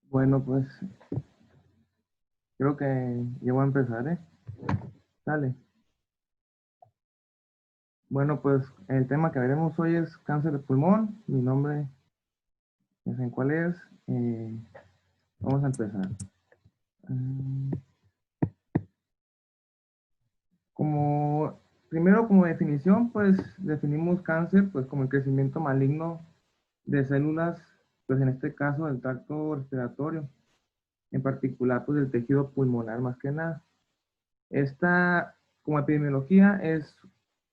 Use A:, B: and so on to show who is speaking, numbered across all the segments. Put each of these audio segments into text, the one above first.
A: Bueno, pues creo que ya voy a empezar, ¿eh? Dale. Bueno, pues el tema que veremos hoy es cáncer de pulmón. Mi nombre, ya saben cuál es. Eh, Vamos a empezar. Mm, Como, primero, como definición, pues definimos cáncer pues como el crecimiento maligno de células, pues en este caso del tracto respiratorio, en particular pues del tejido pulmonar más que nada. Esta, como epidemiología, es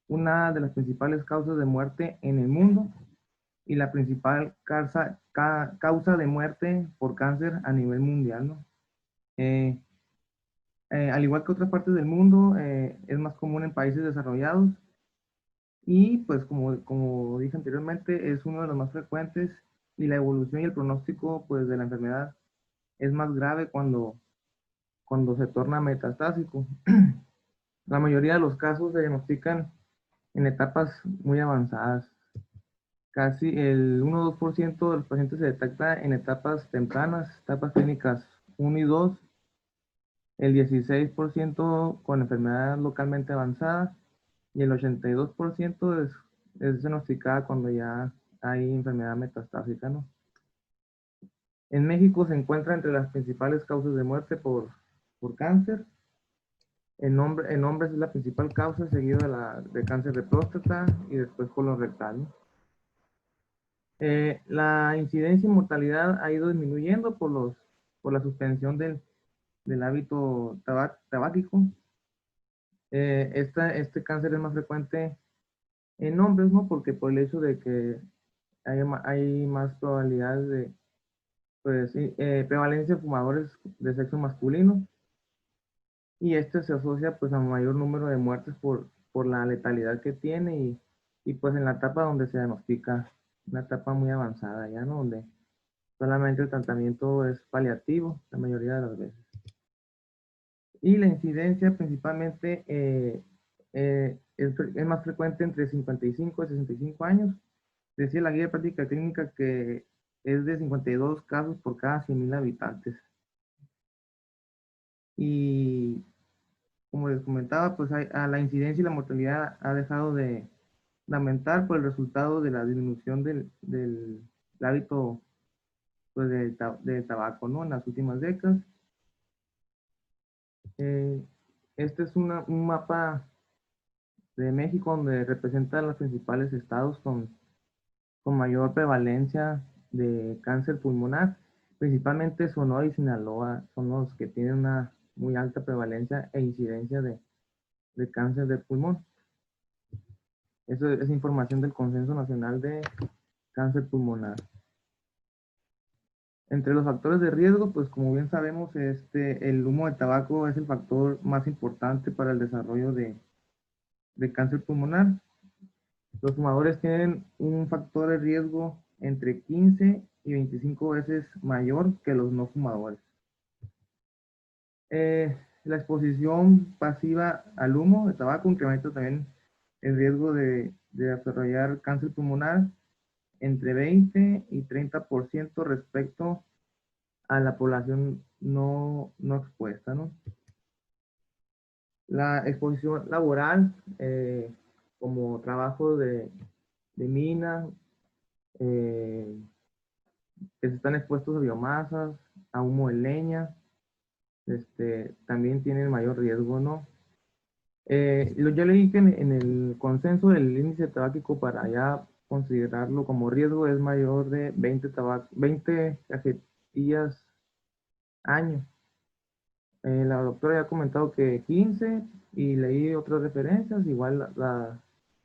A: una de las principales causas de muerte en el mundo y la principal causa de muerte por cáncer a nivel mundial, ¿no? Eh, Al igual que otras partes del mundo, es más común en países desarrollados y, pues, como dije anteriormente, es uno de los más frecuentes y la evolución y el pronóstico, pues, de la enfermedad es más grave cuando se torna metastásico. La mayoría de los casos se diagnostican en etapas muy avanzadas. Casi el 1 o 2% de los pacientes se detecta en etapas tempranas, etapas clínicas 1 y 2, el 16% con enfermedad localmente avanzada y el 82% es diagnosticada cuando ya hay enfermedad metastásica, ¿no? En México se encuentra entre las principales causas de muerte por cáncer. En hombres es la principal causa, seguido de cáncer de próstata y después colorectal, ¿no? La incidencia y mortalidad ha ido disminuyendo por la suspensión del hábito tabáquico. Este cáncer es más frecuente en hombres, ¿no? Porque por el hecho de que hay más probabilidades de, pues, sí, prevalencia de fumadores de sexo masculino y este se asocia pues a mayor número de muertes por la letalidad que tiene y pues en la etapa donde se diagnostica, una etapa muy avanzada ya, ¿no? Donde solamente el tratamiento es paliativo la mayoría de las veces. Y la incidencia principalmente es más frecuente entre 55 y 65 años. Decía la guía de práctica clínica que es de 52 casos por cada 100.000 habitantes. Y como les comentaba, pues a la incidencia y la mortalidad ha dejado de aumentar por el resultado de la disminución del hábito pues, de tabaco, ¿no? En las últimas décadas. Eh, este es un mapa de México donde representa los principales estados con mayor prevalencia de cáncer pulmonar. Principalmente Sonora y Sinaloa son los que tienen una muy alta prevalencia e incidencia de cáncer de pulmón. Eso es información del Consenso Nacional de Cáncer Pulmonar. Entre los factores de riesgo, pues como bien sabemos, el humo de tabaco es el factor más importante para el desarrollo de cáncer pulmonar. Los fumadores tienen un factor de riesgo entre 15 y 25 veces mayor que los no fumadores. La exposición pasiva al humo de tabaco incrementa también el riesgo de desarrollar cáncer pulmonar entre 20 y 30% respecto a la población no expuesta, ¿no? La exposición laboral, como trabajo de mina, eh, que están expuestos a biomasas, a humo de leña, también tienen mayor riesgo, ¿no? Yo leí que en el consenso del índice tabáquico para ya considerarlo como riesgo es mayor de 20 cajetillas año. La doctora ya ha comentado que 15 y leí otras referencias, igual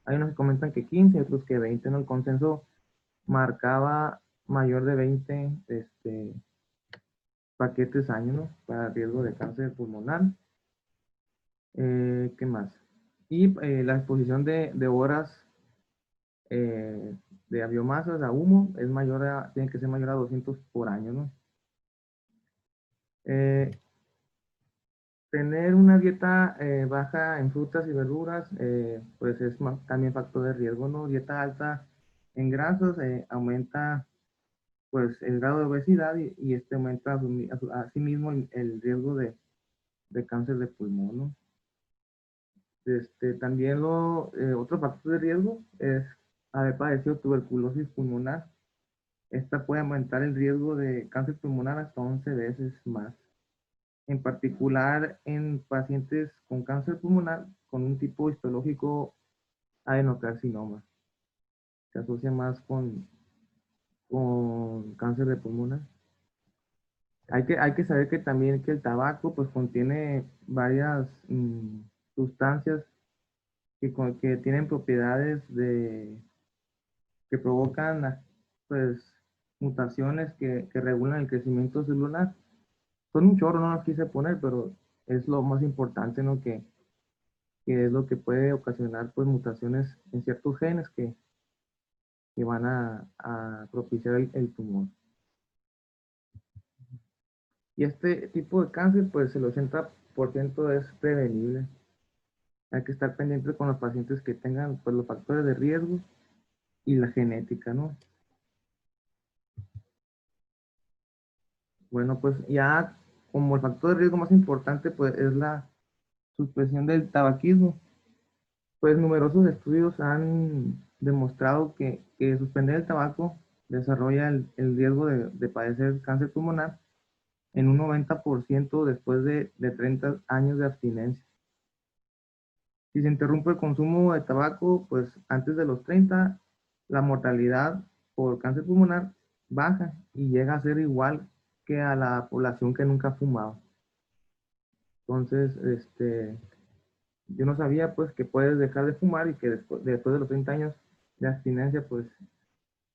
A: hay unos que comentan que 15 y otros que 20, ¿no? El consenso marcaba mayor de 20 paquetes año, ¿no? Para riesgo de cáncer pulmonar. ¿Qué más? Y la exposición de horas eh, de biomasas a humo es tiene que ser mayor a 200 por año, ¿no? Eh, Tener una dieta baja en frutas y verduras, pues es también factor de riesgo, ¿no? Dieta alta en grasas aumenta pues el grado de obesidad y este aumenta asimismo el riesgo de cáncer de pulmón, ¿no? También otro factor de riesgo es haber padecido tuberculosis pulmonar. Esta puede aumentar el riesgo de cáncer pulmonar hasta 11 veces más. En particular en pacientes con cáncer pulmonar con un tipo histológico adenocarcinoma. Se asocia más con cáncer de pulmón. Hay que saber que también que el tabaco pues contiene varias sustancias que tienen propiedades que provocan pues mutaciones que regulan el crecimiento celular. Son un chorro, no las quise poner, pero es lo más importante, ¿no? Que es lo que puede ocasionar pues mutaciones en ciertos genes que van a propiciar el tumor. Y este tipo de cáncer, pues el 80% es prevenible. Hay que estar pendiente con los pacientes que tengan pues, los factores de riesgo y la genética, ¿no? Bueno, pues ya como el factor de riesgo más importante, pues es la suspensión del tabaquismo. Pues numerosos estudios han demostrado que suspender el tabaco desarrolla el riesgo de padecer cáncer pulmonar en un 90% después de 30 años de abstinencia. Si se interrumpe el consumo de tabaco, pues antes de los 30, la mortalidad por cáncer pulmonar baja y llega a ser igual que a la población que nunca ha fumado. Entonces, yo no sabía pues que puedes dejar de fumar y que después de los 30 años de abstinencia, pues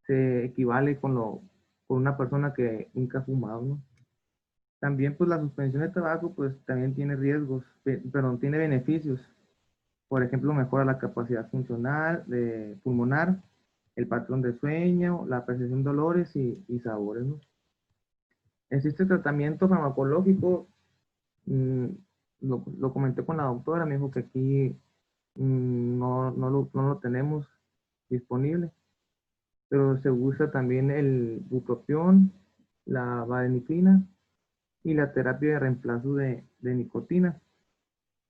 A: se equivale con una persona que nunca ha fumado, ¿no? También pues la suspensión de tabaco pues también tiene riesgos, pero tiene beneficios. Por ejemplo, mejora la capacidad funcional de pulmonar, el patrón de sueño, la percepción de dolores y sabores, ¿no? Existe tratamiento farmacológico, mm, lo comenté con la doctora, me dijo que aquí no lo tenemos disponible, pero se usa también el bupropión, la vareniclina y la terapia de reemplazo de nicotina.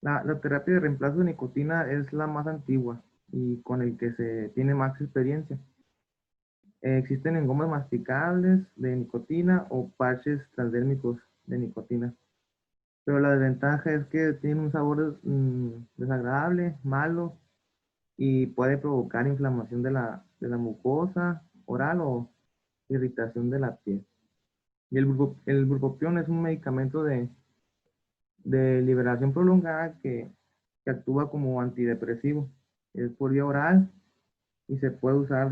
A: La terapia de reemplazo de nicotina es la más antigua y con el que se tiene más experiencia. Existen en gomas masticables de nicotina o parches transdérmicos de nicotina. Pero la desventaja es que tiene un sabor desagradable, malo y puede provocar inflamación de la mucosa oral o irritación de la piel. Y el bupropión es un medicamento de liberación prolongada que actúa como antidepresivo. Es por vía oral y se puede usar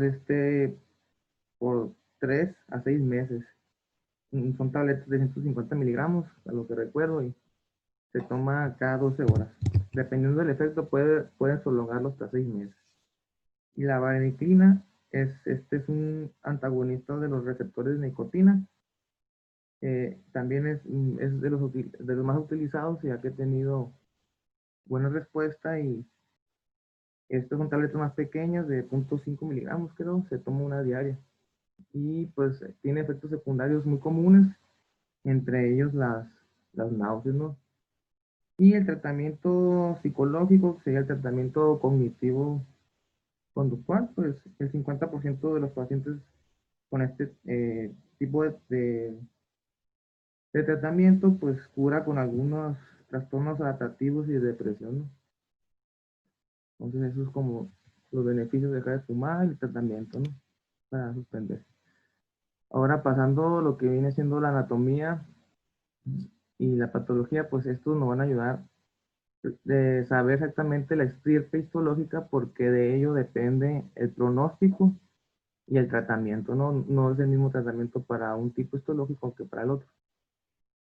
A: por 3 a 6 meses. Son tabletas de 150 miligramos, a lo que recuerdo, y se toma cada 12 horas. Dependiendo del efecto, pueden prolongarlo hasta 6 meses. Y la vareniclina es un antagonista de los receptores de nicotina. También es de los más utilizados, ya que ha tenido buena respuesta y estas son tabletas más pequeñas de 0.5 miligramos, creo, se toma una diaria. Y pues tiene efectos secundarios muy comunes, entre ellos las náuseas, ¿no? Y el tratamiento psicológico sería el tratamiento cognitivo conductual, pues el 50% de los pacientes con este tipo de tratamiento, pues cura con algunos trastornos adaptativos y de depresión, ¿no? Entonces, eso es como los beneficios de dejar de fumar y el tratamiento, ¿no? Para suspender. Ahora, pasando lo que viene siendo la anatomía y la patología, pues estos nos van a ayudar de saber exactamente la estirpe histológica porque de ello depende el pronóstico y el tratamiento, ¿no? No es el mismo tratamiento para un tipo histológico que para el otro.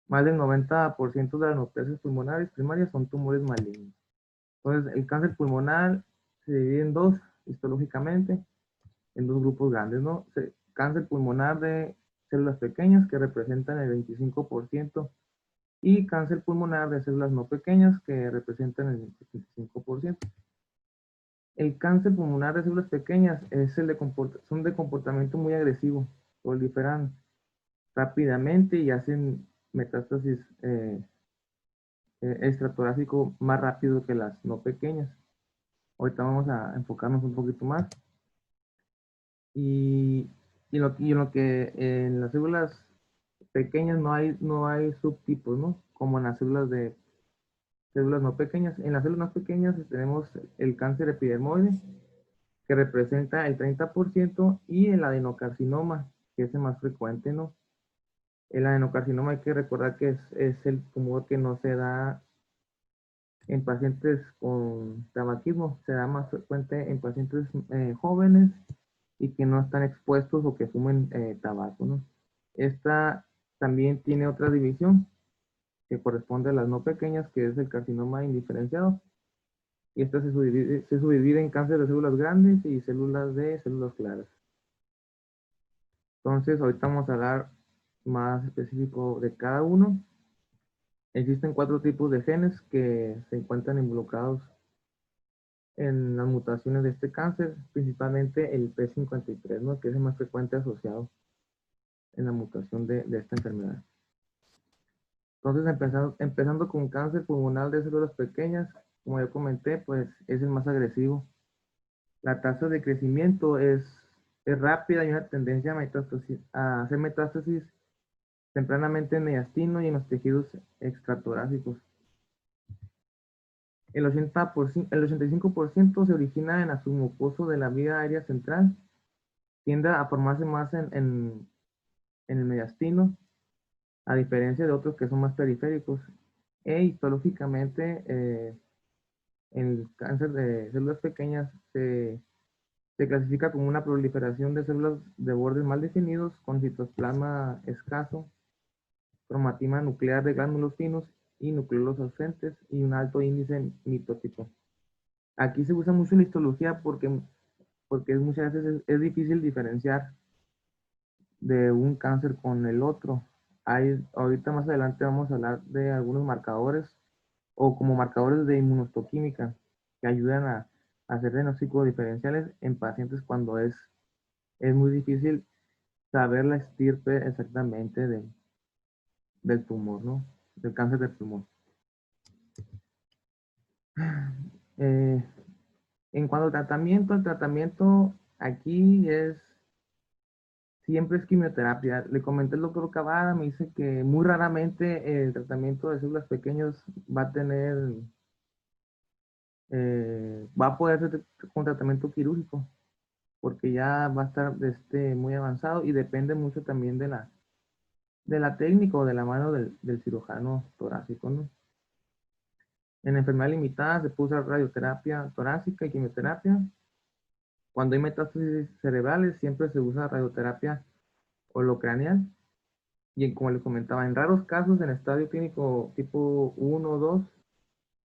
A: Más del 90% de las neoplasias pulmonares primarias son tumores malignos. Entonces, el cáncer pulmonar se divide en dos, histológicamente, en dos grupos grandes, ¿no? Cáncer pulmonar de células pequeñas, que representan el 25%, y cáncer pulmonar de células no pequeñas, que representan el 25%. El cáncer pulmonar de células pequeñas son de comportamiento muy agresivo. proliferan rápidamente y hacen metástasis extratorácico más rápido que las no pequeñas. Ahorita vamos a enfocarnos un poquito más. Y, y en lo que en las células pequeñas no hay subtipos, ¿no? Como en las células de células no pequeñas. En las células no pequeñas tenemos el cáncer epidermoide, que representa el 30%, y el adenocarcinoma, que es el más frecuente, ¿no? El adenocarcinoma hay que recordar que es el tumor que no se da en pacientes con tabaquismo, se da más frecuente en pacientes jóvenes y que no están expuestos o que fumen tabaco, ¿no? Esta también tiene otra división que corresponde a las no pequeñas, que es el carcinoma indiferenciado. Y esta se subdivide en cáncer de células grandes y células de células claras. Entonces, ahorita vamos a hablar más específico de cada uno. Existen 4 tipos de genes que se encuentran involucrados en las mutaciones de este cáncer, principalmente el P53, ¿no? Que es el más frecuente asociado en la mutación de esta enfermedad. Entonces, empezando con cáncer pulmonar de células pequeñas, como ya comenté, pues es el más agresivo. La tasa de crecimiento es rápida y una tendencia a hacer metástasis tempranamente en mediastino y en los tejidos extratorácicos. El 85% se origina en el submucoso de la vía aérea central, tiende a formarse más en el mediastino, a diferencia de otros que son más periféricos. Histológicamente, el cáncer de células pequeñas se clasifica como una proliferación de células de bordes mal definidos, con citoplasma escaso, cromatina nuclear de glándulos finos y nucleolos ausentes, y un alto índice mitótico. Aquí se usa mucho la histología porque muchas veces es difícil diferenciar de un cáncer con el otro. Ahorita más adelante vamos a hablar de algunos marcadores o como marcadores de inmunohistoquímica que ayudan a hacer diagnósticos diferenciales en pacientes cuando es muy difícil saber la estirpe exactamente del tumor, ¿no? Del cáncer del pulmón. Eh, en cuanto al tratamiento, el tratamiento aquí siempre es quimioterapia. Le comenté al doctor Cavada, me dice que muy raramente el tratamiento de células pequeñas va a poder ser con tratamiento quirúrgico, porque ya va a estar muy avanzado y depende mucho también de la técnica o de la mano del cirujano torácico, ¿no? En enfermedad limitada se puede usar radioterapia torácica y quimioterapia. Cuando hay metástasis cerebrales siempre se usa radioterapia holocraneal. Y como le comentaba, en raros casos en estadio clínico tipo 1 o 2,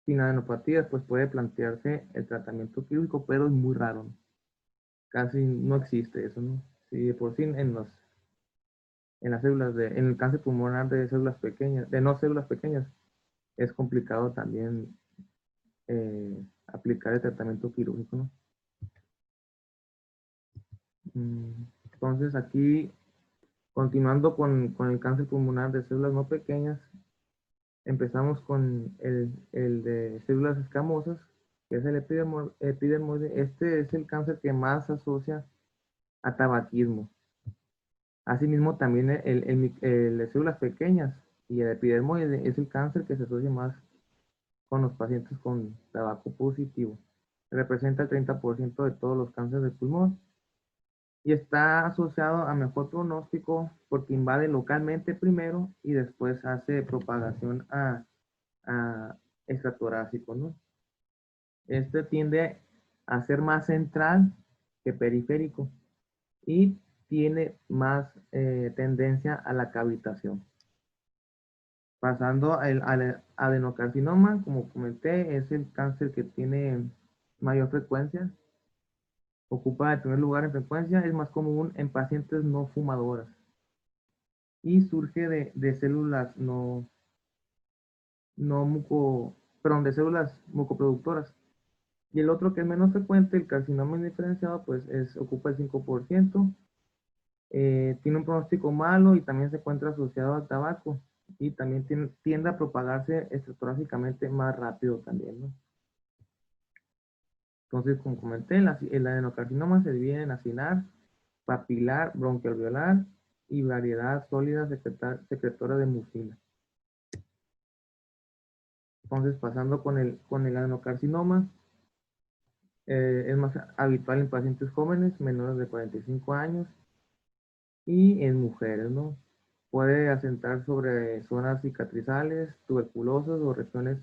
A: sin adenopatías, pues puede plantearse el tratamiento quirúrgico, pero es muy raro, ¿no? Casi no existe eso, ¿no? Sí, de por sí en el cáncer pulmonar de células pequeñas, de no células pequeñas, es complicado también aplicar el tratamiento quirúrgico, ¿no? Entonces aquí, continuando con el cáncer pulmonar de células no pequeñas, empezamos con el de células escamosas, que es el epidermoide. Este es el cáncer que más se asocia a tabaquismo. Asimismo, también el de células pequeñas y el epidermoide es el cáncer que se asocia más con los pacientes con tabaco positivo. Representa el 30% de todos los cánceres de pulmón y está asociado a mejor pronóstico porque invade localmente primero y después hace propagación a extratorácico, ¿no? Este tiende a ser más central que periférico y tiene más tendencia a la cavitación. Pasando al adenocarcinoma, como comenté, es el cáncer que tiene mayor frecuencia, ocupa el primer lugar en frecuencia, es más común en pacientes no fumadoras y surge de células no muco, perdón, de células mucoproductoras. Y el otro que es menos frecuente, el carcinoma indiferenciado, pues ocupa el 5%, Tiene un pronóstico malo y también se encuentra asociado al tabaco y también tiende a propagarse estructuralmente más rápido también, ¿no? Entonces, como comenté, el adenocarcinoma se divide en acinar, papilar, bronquialveolar y variedad sólida secretora de mucina. Entonces, pasando con el adenocarcinoma, es más habitual en pacientes jóvenes, menores de 45 años, y en mujeres, ¿no? Puede asentar sobre zonas cicatrizales, tuberculosas o regiones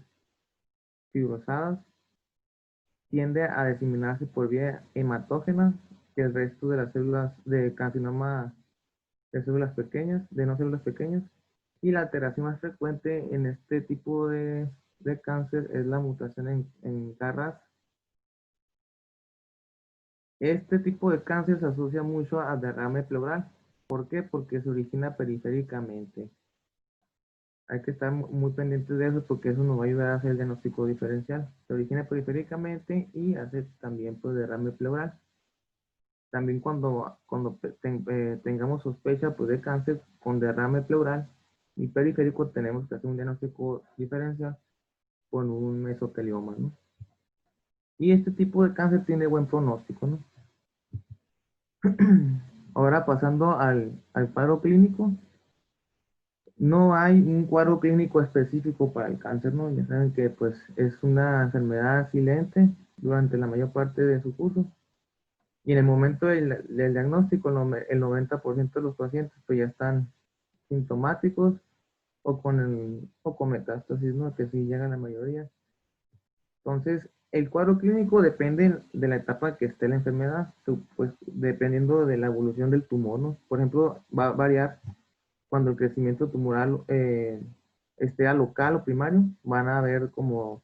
A: fibrosadas. Tiende a diseminarse por vía hematógena, que el resto de las células de carcinoma de células pequeñas, de no células pequeñas. Y la alteración más frecuente en este tipo de cáncer es la mutación en KRAS. Este tipo de cáncer se asocia mucho a derrame pleural. ¿Por qué? Porque se origina periféricamente. Hay que estar muy pendientes de eso porque eso nos va a ayudar a hacer el diagnóstico diferencial. Se origina periféricamente y hace también pues, derrame pleural. También cuando tengamos sospecha pues, de cáncer con derrame pleural y periférico, tenemos que hacer un diagnóstico diferencial con un mesotelioma, ¿no? Y este tipo de cáncer tiene buen pronóstico, ¿no? Ahora pasando al cuadro clínico, no hay un cuadro clínico específico para el cáncer, ¿no? Ya saben que pues es una enfermedad silente durante la mayor parte de su curso. Y en el momento del diagnóstico, el 90% de los pacientes pues ya están sintomáticos o con metástasis, ¿no? Que sí llegan la mayoría. Entonces, el cuadro clínico depende de la etapa que esté la enfermedad, pues dependiendo de la evolución del tumor, ¿no? Por ejemplo, va a variar cuando el crecimiento tumoral esté a local o primario, van a haber como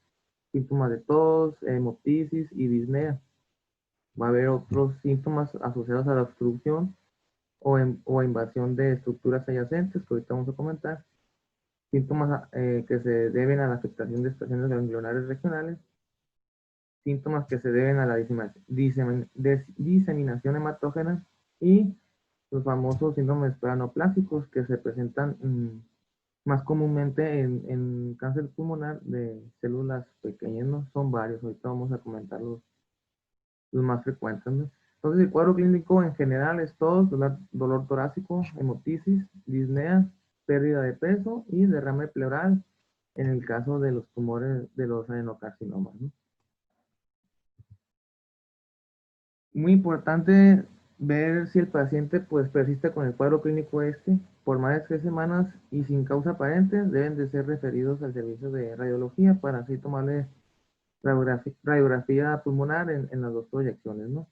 A: síntomas de tos, hemoptisis y disnea. Va a haber otros síntomas asociados a la obstrucción o invasión de estructuras adyacentes, que ahorita vamos a comentar. Síntomas que se deben a la afectación de estaciones ganglionares regionales. Síntomas que se deben a la diseminación hematógena y los famosos síndromes planoplásticos que se presentan más comúnmente en cáncer pulmonar de células pequeñas, ¿no? Son varios, ahorita vamos a comentar los más frecuentes, ¿no? Entonces, el cuadro clínico en general es tos, dolor torácico, hemoptisis, disnea, pérdida de peso y derrame pleural en el caso de los tumores de los adenocarcinomas, ¿no? Muy importante ver si el paciente pues persiste con el cuadro clínico por más de 3 semanas y sin causa aparente, deben de ser referidos al servicio de radiología para así tomarle radiografía pulmonar en las dos proyecciones, ¿no?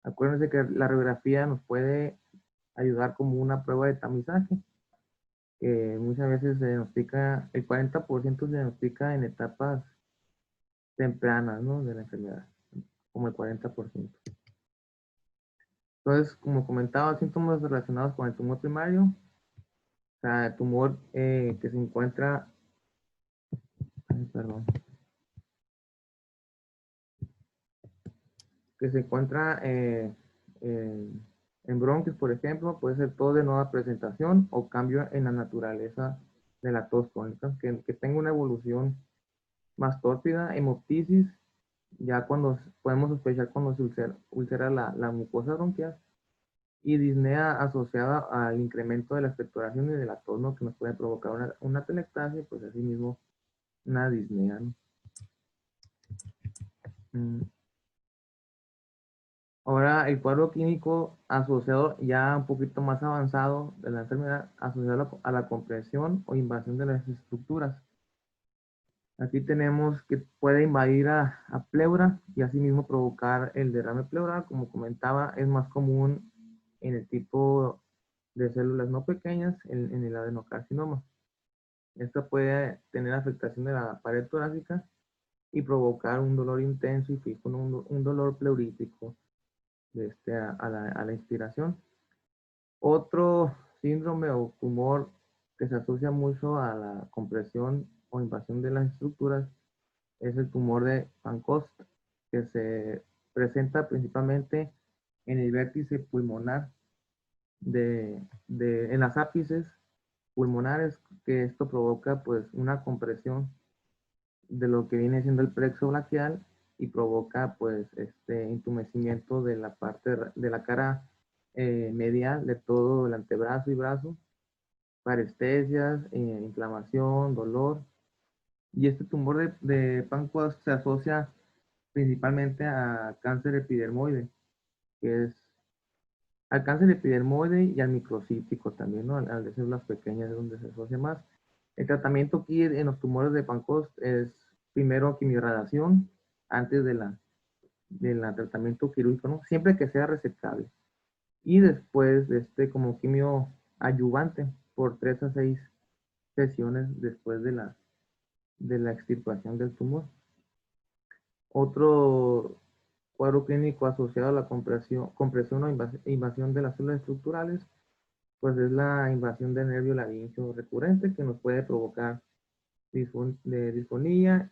A: Acuérdense que la radiografía nos puede ayudar como una prueba de tamizaje, que muchas veces se diagnostica, el 40% se diagnostica en etapas tempranas, ¿no? De la enfermedad, como el 40%. Entonces, como comentaba, síntomas relacionados con el tumor primario, o sea, el tumor que se encuentra, perdón, que se encuentra en bronquios, por ejemplo, puede ser tos de nueva presentación o cambio en la naturaleza de la tos crónica, que tenga una evolución más tórpida, hemoptisis, ya cuando podemos sospechar cuando se ulcera la mucosa bronquial, y disnea asociada al incremento de la expectoración y de la tos, ¿no? Que nos puede provocar una telectasia, pues así mismo una disnea, ¿no? Mm. Ahora, el cuadro clínico asociado ya un poquito más avanzado de la enfermedad, asociado a la compresión o invasión de las estructuras. Aquí tenemos que puede invadir a pleura y asimismo provocar el derrame pleural. Como comentaba, es más común en el tipo de células no pequeñas, en el adenocarcinoma. Esta puede tener afectación de la pared torácica y provocar un dolor intenso y fijo, un dolor pleurítico a la inspiración. Otro síndrome o tumor que se asocia mucho a la compresión o invasión de las estructuras es el tumor de Pancoast, que se presenta principalmente en el vértice pulmonar en las ápices pulmonares, que esto provoca pues una compresión de lo que viene siendo el plexo braquial y provoca pues este entumecimiento de la parte de la cara medial de todo el antebrazo y brazo, parestesias, inflamación, dolor. Y este tumor de páncreas se asocia principalmente a cáncer epidermoide, que es al cáncer epidermoide y al microcítico también, ¿no? Al de células pequeñas es donde se asocia más. El tratamiento aquí en los tumores de Pancoast es primero quimiorradiación antes de la tratamiento quirúrgico, ¿no? Siempre que sea resectable. Y después de como quimio adyuvante por 3 a 6 sesiones después de la extirpación del tumor. Otro cuadro clínico asociado a la compresión o invasión de las células estructurales, pues es la invasión del nervio laringio recurrente que nos puede provocar disfonía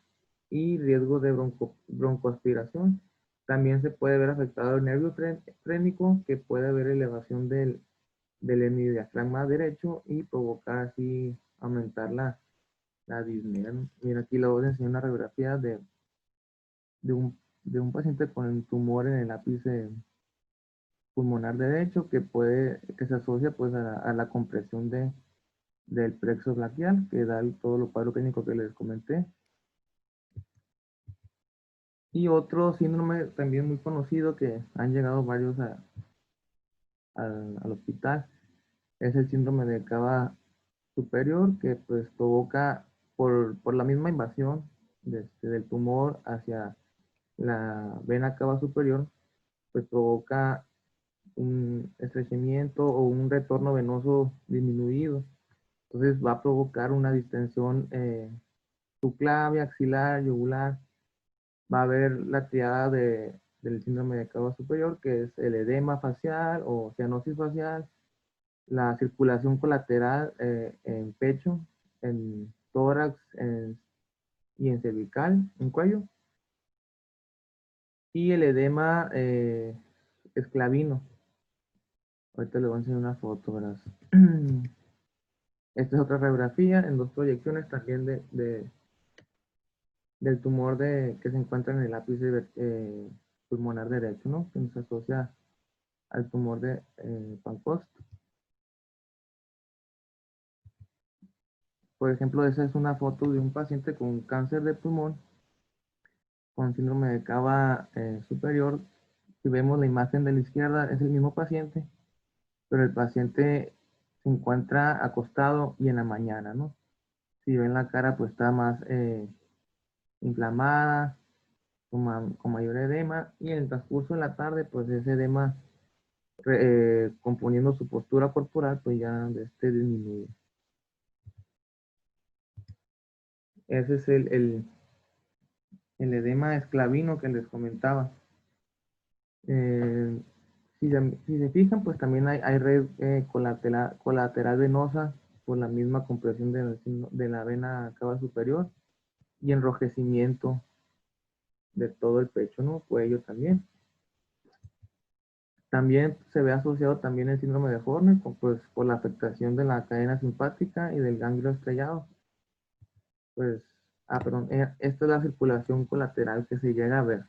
A: y riesgo de broncoaspiración. También se puede ver afectado el nervio frénico, que puede haber elevación del hemidiafragma derecho y provocar así aumentar la disnea, ¿no? Mira, aquí le voy a enseñar una radiografía de de un paciente con un tumor en el ápice pulmonar derecho que se asocia pues a la compresión del plexo braquial, que da todo lo cuadro clínico que les comenté. Y otro síndrome también muy conocido que han llegado varios al hospital es el síndrome de cava superior, que pues provoca por la misma invasión del tumor hacia la vena cava superior, pues provoca un estreñimiento o un retorno venoso disminuido. Entonces va a provocar una distensión subclavia, axilar, yugular. Va a haber la triada del síndrome de cava superior, que es el edema facial o cianosis facial, la circulación colateral en pecho, en tórax y en cervical, en cuello, y el edema esclavino. Ahorita le voy a enseñar una foto, ¿verdad? Esta es otra radiografía en dos proyecciones también del tumor que se encuentra en el ápice pulmonar derecho, ¿no? Que se asocia al tumor de Pancoast. Por ejemplo, esa es una foto de un paciente con cáncer de pulmón con síndrome de cava superior. Si vemos la imagen de la izquierda, es el mismo paciente, pero el paciente se encuentra acostado y en la mañana, ¿no? Si ven la cara, pues está más inflamada, con mayor edema, y en el transcurso de la tarde, pues ese edema, componiendo su postura corporal, pues ya disminuye. Ese es el edema esclavino que les comentaba. Eh, si se fijan, pues también hay red colateral venosa por la misma compresión de la vena cava superior y enrojecimiento de todo el pecho, ¿no? Cuello también. También se ve asociado también el síndrome de Horner, pues por la afectación de la cadena simpática y del ganglio estrellado. Pues, perdón, esta es la circulación colateral que se llega a ver.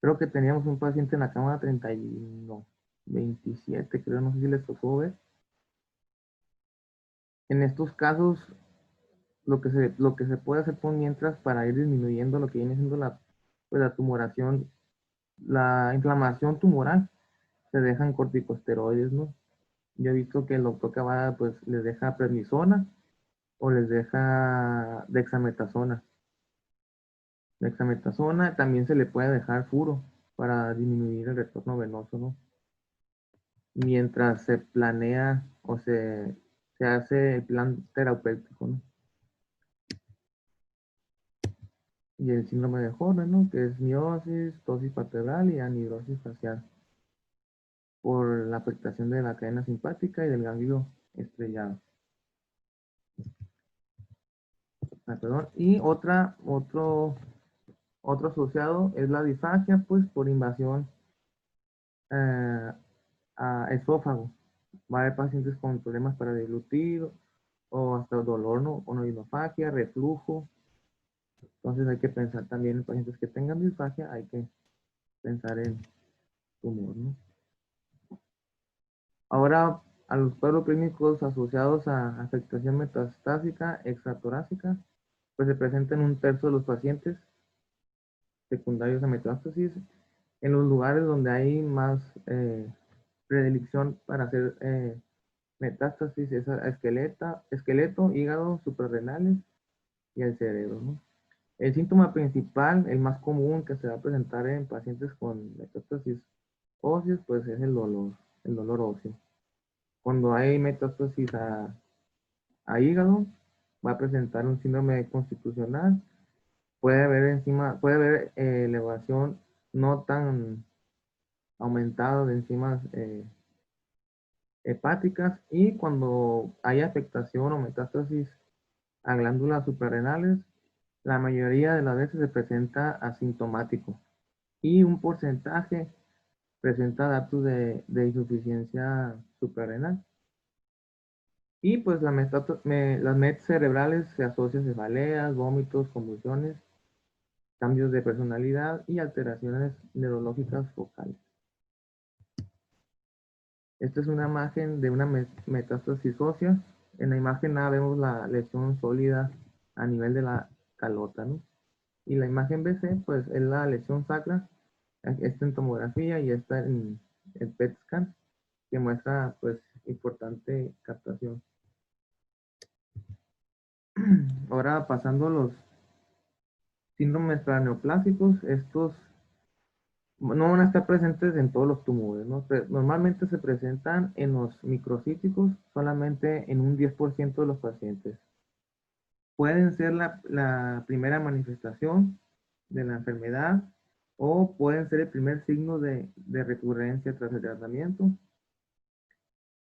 A: Creo que teníamos un paciente en la cámara 30 y, no, 27, creo, no sé si les tocó ver. En estos casos, lo que se puede hacer por mientras para ir disminuyendo lo que viene siendo pues, la tumoración, la inflamación tumoral, se dejan corticosteroides, ¿no? Yo he visto que el doctor Cavada pues les deja prednisona o les deja dexametasona. Dexametasona también se le puede dejar furo para disminuir el retorno venoso, ¿no? Mientras se planea o se hace el plan terapéutico, ¿no? Y el síndrome de Horner, ¿no? Que es miosis, tosis palpebral y anhidrosis facial por la afectación de la cadena simpática y del ganglio estrellado. Perdón. Y otro asociado es la disfagia, pues por invasión eh, a esófago. Va a haber pacientes con problemas para deglutir o hasta dolor, ¿no? Onoinofagia, reflujo. Entonces hay que pensar también en pacientes que tengan disfagia, hay que pensar en tumor, ¿no? Ahora, a los cuadros clínicos asociados a afectación metastásica extratorácica, pues se presenta en un tercio de los pacientes secundarios a metástasis, en los lugares donde hay más predilección para hacer metástasis es a esqueleto, hígado, suprarrenales y el cerebro, ¿no? El síntoma principal, el más común que se va a presentar en pacientes con metástasis óseas, pues es el dolor óseo. Cuando hay metástasis a hígado, va a presentar un síndrome constitucional, puede haber elevación no tan aumentada de enzimas hepáticas, y cuando hay afectación o metástasis a glándulas suprarrenales, la mayoría de las veces se presenta asintomático y un porcentaje presenta datos de insuficiencia suprarrenal. Y pues las MET cerebrales se asocian a cefaleas, vómitos, convulsiones, cambios de personalidad y alteraciones neurológicas focales. Esta es una imagen de una metástasis ósea. En la imagen A vemos la lesión sólida a nivel de la calota, ¿no? Y la imagen BC, pues es la lesión sacra. Esta en tomografía y esta en el PET scan, que muestra pues importante captación. Ahora pasando a los síndromes paraneoplásicos, estos no van a estar presentes en todos los tumores, ¿no? Normalmente se presentan en los microcíticos solamente en un 10% de los pacientes. Pueden ser la primera manifestación de la enfermedad o pueden ser el primer signo de recurrencia tras el tratamiento.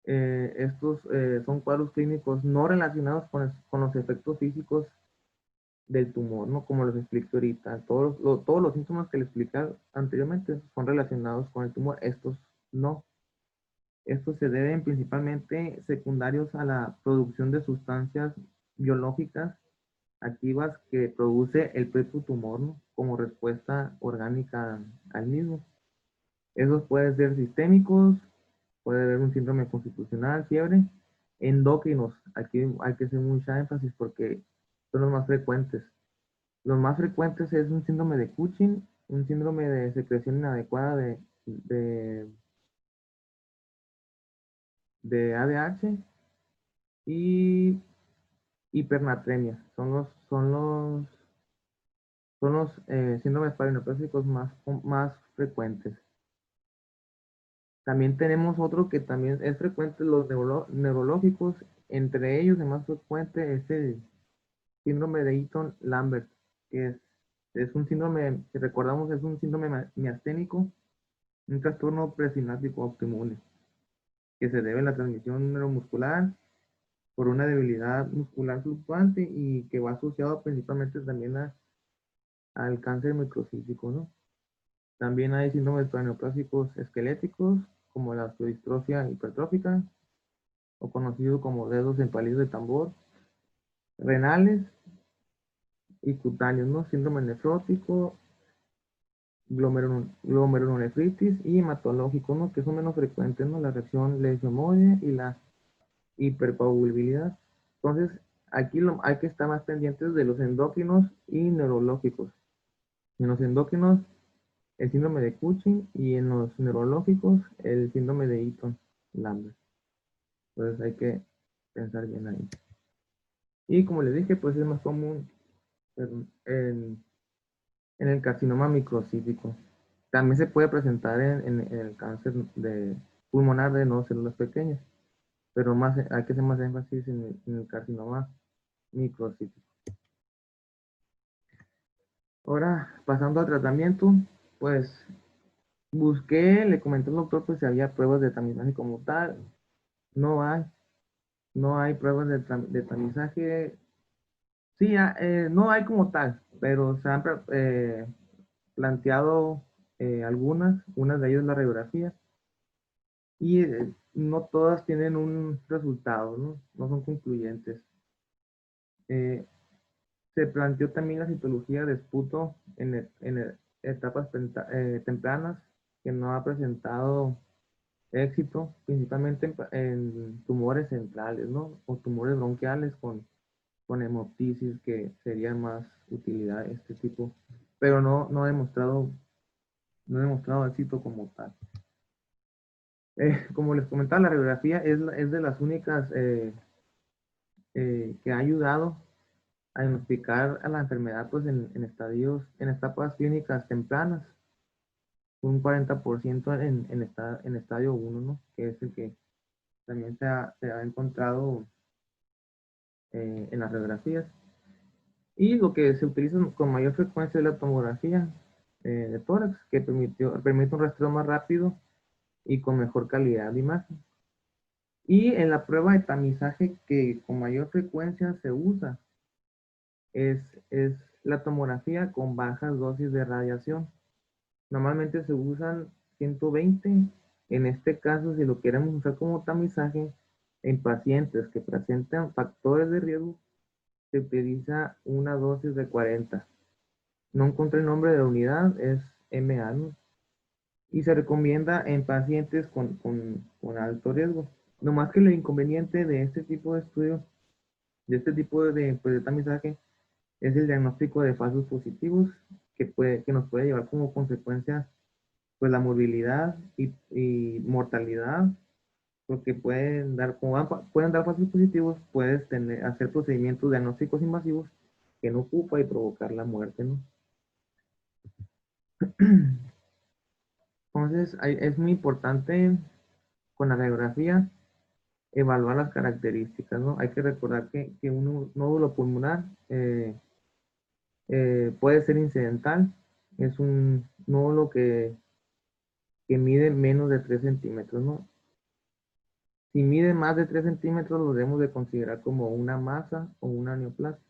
A: Estos son cuadros clínicos no relacionados con los efectos físicos del tumor, ¿no? Como los expliqué ahorita. Todos los síntomas que les expliqué anteriormente son relacionados con el tumor, estos no. Estos se deben principalmente secundarios a la producción de sustancias biológicas activas que produce el propio tumor, ¿no? Como respuesta orgánica al mismo. Esos pueden ser sistémicos, puede haber un síndrome constitucional, fiebre, endocrinos. Aquí hay que hacer mucha énfasis porque son los más frecuentes. Los más frecuentes es un síndrome de Cushing, un síndrome de secreción inadecuada de ADH y hipernatremia. Son los síndromes paraneoplásicos más frecuentes. También tenemos otro que también es frecuente, los neurológicos. Entre ellos, el más frecuente es el síndrome de Eaton-Lambert, que es un síndrome, si recordamos, es un síndrome miasténico, un trastorno presináptico autoinmune, que se debe a la transmisión neuromuscular por una debilidad muscular fluctuante y que va asociado principalmente también al cáncer microcístico, ¿no? También hay síndromes paraneoplásicos esqueléticos, como la osteodistrofia hipertrófica, o conocido como dedos en palillos de tambor, renales y cutáneos, ¿no? Síndrome nefrótico, glomerulonefritis y hematológico, ¿no? Que son menos frecuentes, ¿no? La reacción leishmania y la hipercoagulabilidad. Entonces, aquí hay que estar más pendientes de los endocrinos y neurológicos. En los endocrinos, el síndrome de Cushing, y en los neurológicos, el síndrome de Eaton-Lambert. Entonces hay que pensar bien ahí. Y como les dije, pues es más común en, en el carcinoma microcítico. También se puede presentar en el cáncer pulmonar de no células pequeñas, pero hay que hacer más énfasis en el carcinoma microcítico. Ahora, pasando al tratamiento, pues le comenté al doctor pues si había pruebas de tamizaje como tal. No hay, no hay pruebas de tamizaje. Sí, no hay como tal, pero se han planteado algunas de ellas la radiografía. y no todas tienen un resultado, ¿no? No son concluyentes. Eh, Se planteó también la citología de esputo en etapas tempranas que no ha presentado éxito, principalmente en tumores centrales, ¿no? O tumores bronquiales con hemoptisis, que serían más utilidad este tipo, pero no ha demostrado éxito como tal. Como les comentaba, la radiografía es de las únicas que ha ayudado a diagnosticar a la enfermedad pues en etapas clínicas tempranas, un 40% en estadio 1, ¿no? Que es el que también se ha encontrado en las radiografías. Y lo que se utiliza con mayor frecuencia es la tomografía de tórax, que permite un rastreo más rápido y con mejor calidad de imagen. Y en la prueba de tamizaje que con mayor frecuencia se usa es, es la tomografía con bajas dosis de radiación. Normalmente se usan 120. En este caso, si lo queremos usar como tamizaje, en pacientes que presentan factores de riesgo, se utiliza una dosis de 40. No encontré el nombre de la unidad, es MA, ¿no? Y se recomienda en pacientes con alto riesgo. No más que el inconveniente de este tipo de estudios, de este tipo pues, de tamizaje, es el diagnóstico de falsos positivos que nos puede llevar como consecuencia pues la morbilidad y mortalidad, porque pueden dar falsos positivos, puedes hacer procedimientos diagnósticos invasivos que no ocupa y provocar la muerte, ¿no? Entonces, es muy importante con la radiografía evaluar las características, ¿no? Hay que recordar que un nódulo pulmonar puede ser incidental, es un nódulo que mide menos de 3 centímetros, ¿no? Si mide más de 3 centímetros, lo debemos de considerar como una masa o una neoplasia.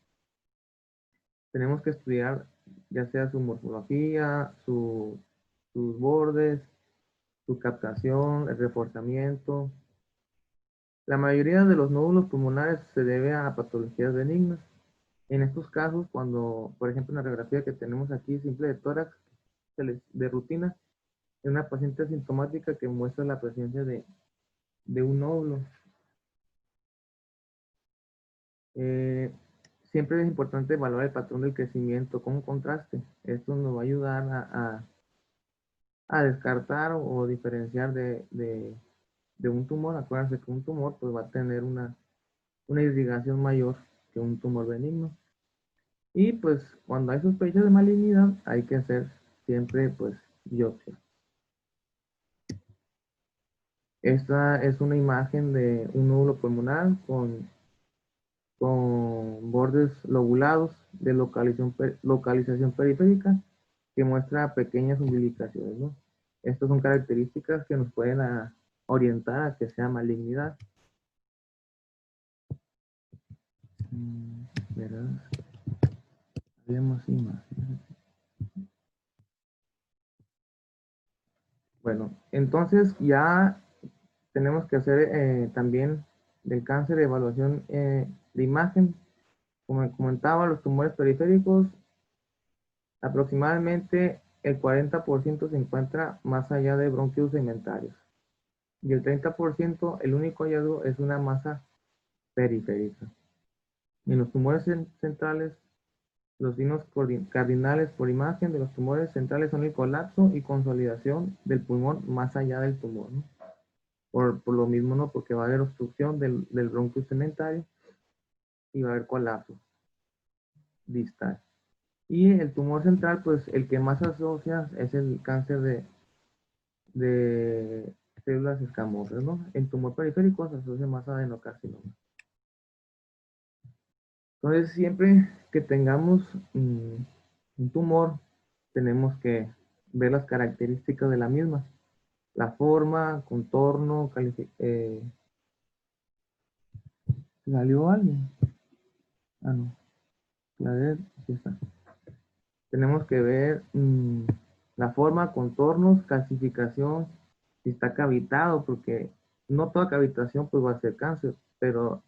A: Tenemos que estudiar ya sea su morfología, sus bordes, su captación, el reforzamiento. La mayoría de los nódulos pulmonares se debe a patologías benignas. En estos casos, cuando, por ejemplo, en la radiografía que tenemos aquí, simple de tórax, de rutina, es una paciente asintomática que muestra la presencia de un nódulo. Eh, Siempre es importante evaluar el patrón del crecimiento con contraste. Esto nos va a ayudar a descartar o diferenciar de un tumor. Acuérdense que un tumor pues, va a tener una irrigación mayor que un tumor benigno. Y pues cuando hay sospecha de malignidad hay que hacer siempre pues biopsia. Esta es una imagen de un nódulo pulmonar con bordes lobulados de localización periférica que muestra pequeñas umbilicaciones, ¿no? Estas son características que nos pueden orientar a que sea malignidad. ¿Verdad? Había imágenes. Bueno, entonces ya tenemos que hacer también del cáncer evaluación de imagen. Como comentaba, los tumores periféricos, aproximadamente el 40% se encuentra más allá de bronquios segmentarios. Y el 30%, el único hallazgo es una masa periférica. En los tumores centrales, los signos cardinales por imagen de los tumores centrales son el colapso y consolidación del pulmón más allá del tumor, ¿no? Por lo mismo, ¿no? Porque va a haber obstrucción del bronquio cementario y va a haber colapso distal. Y el tumor central, pues el que más asocia es el cáncer de células escamosas, ¿no? El tumor periférico se asocia más a adenocarcinoma. Entonces, siempre que tengamos un tumor, tenemos que ver las características de la misma. La forma, contorno, ¿salió alguien? Ah, no. La de, aquí está. Tenemos que ver la forma, contornos, calcificación, si está cavitado, porque no toda cavitación pues va a ser cáncer, pero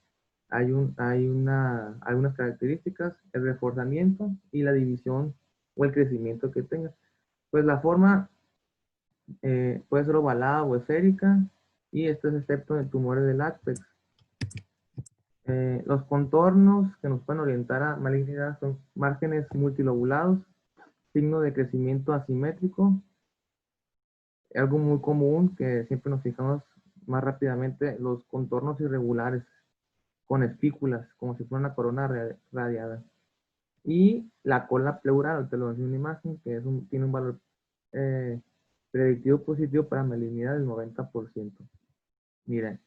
A: algunas características, el reforzamiento y la división o el crecimiento que tenga. Pues la forma puede ser ovalada o esférica, y esto es excepto en tumores del ápex. Los contornos que nos pueden orientar a malignidad son márgenes multilobulados, signo de crecimiento asimétrico, algo muy común que siempre nos fijamos más rápidamente, los contornos irregulares con espículas, como si fuera una corona radiada. Y la cola pleural, te lo doy una imagen, que tiene un valor eh, predictivo positivo para malignidad del 90%. Miren,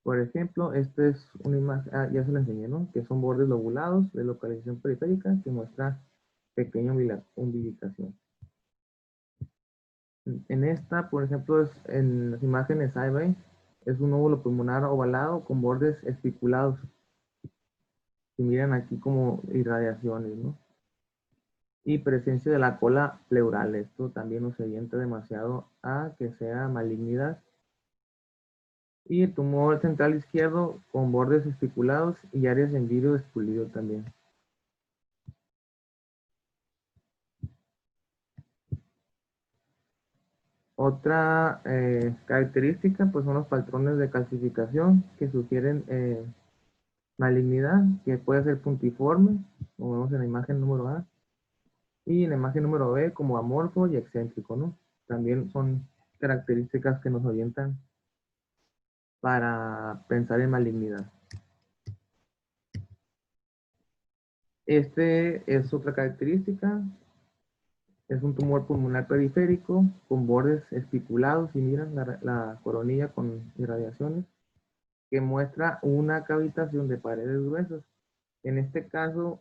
A: por ejemplo, esta es una imagen, ya se la enseñé, ¿no? Que son bordes lobulados de localización periférica que muestra pequeña umbilicación. En esta, por ejemplo, en las imágenes A y B, es un óvulo pulmonar ovalado con bordes espiculados. Si miran aquí como irradiaciones, ¿no? Y presencia de la cola pleural. Esto también nos orienta demasiado a que sea malignidad. Y el tumor central izquierdo con bordes espiculados y áreas en vidrio expulido también. Otra característica pues son los patrones de calcificación que sugieren malignidad, que puede ser puntiforme, como vemos en la imagen número A, y en la imagen número B como amorfo y excéntrico, ¿no? También son características que nos orientan para pensar en malignidad. Este es otra característica, es un tumor pulmonar periférico con bordes espiculados, y miran la coronilla con irradiaciones, que muestra una cavitación de paredes gruesas. En este caso,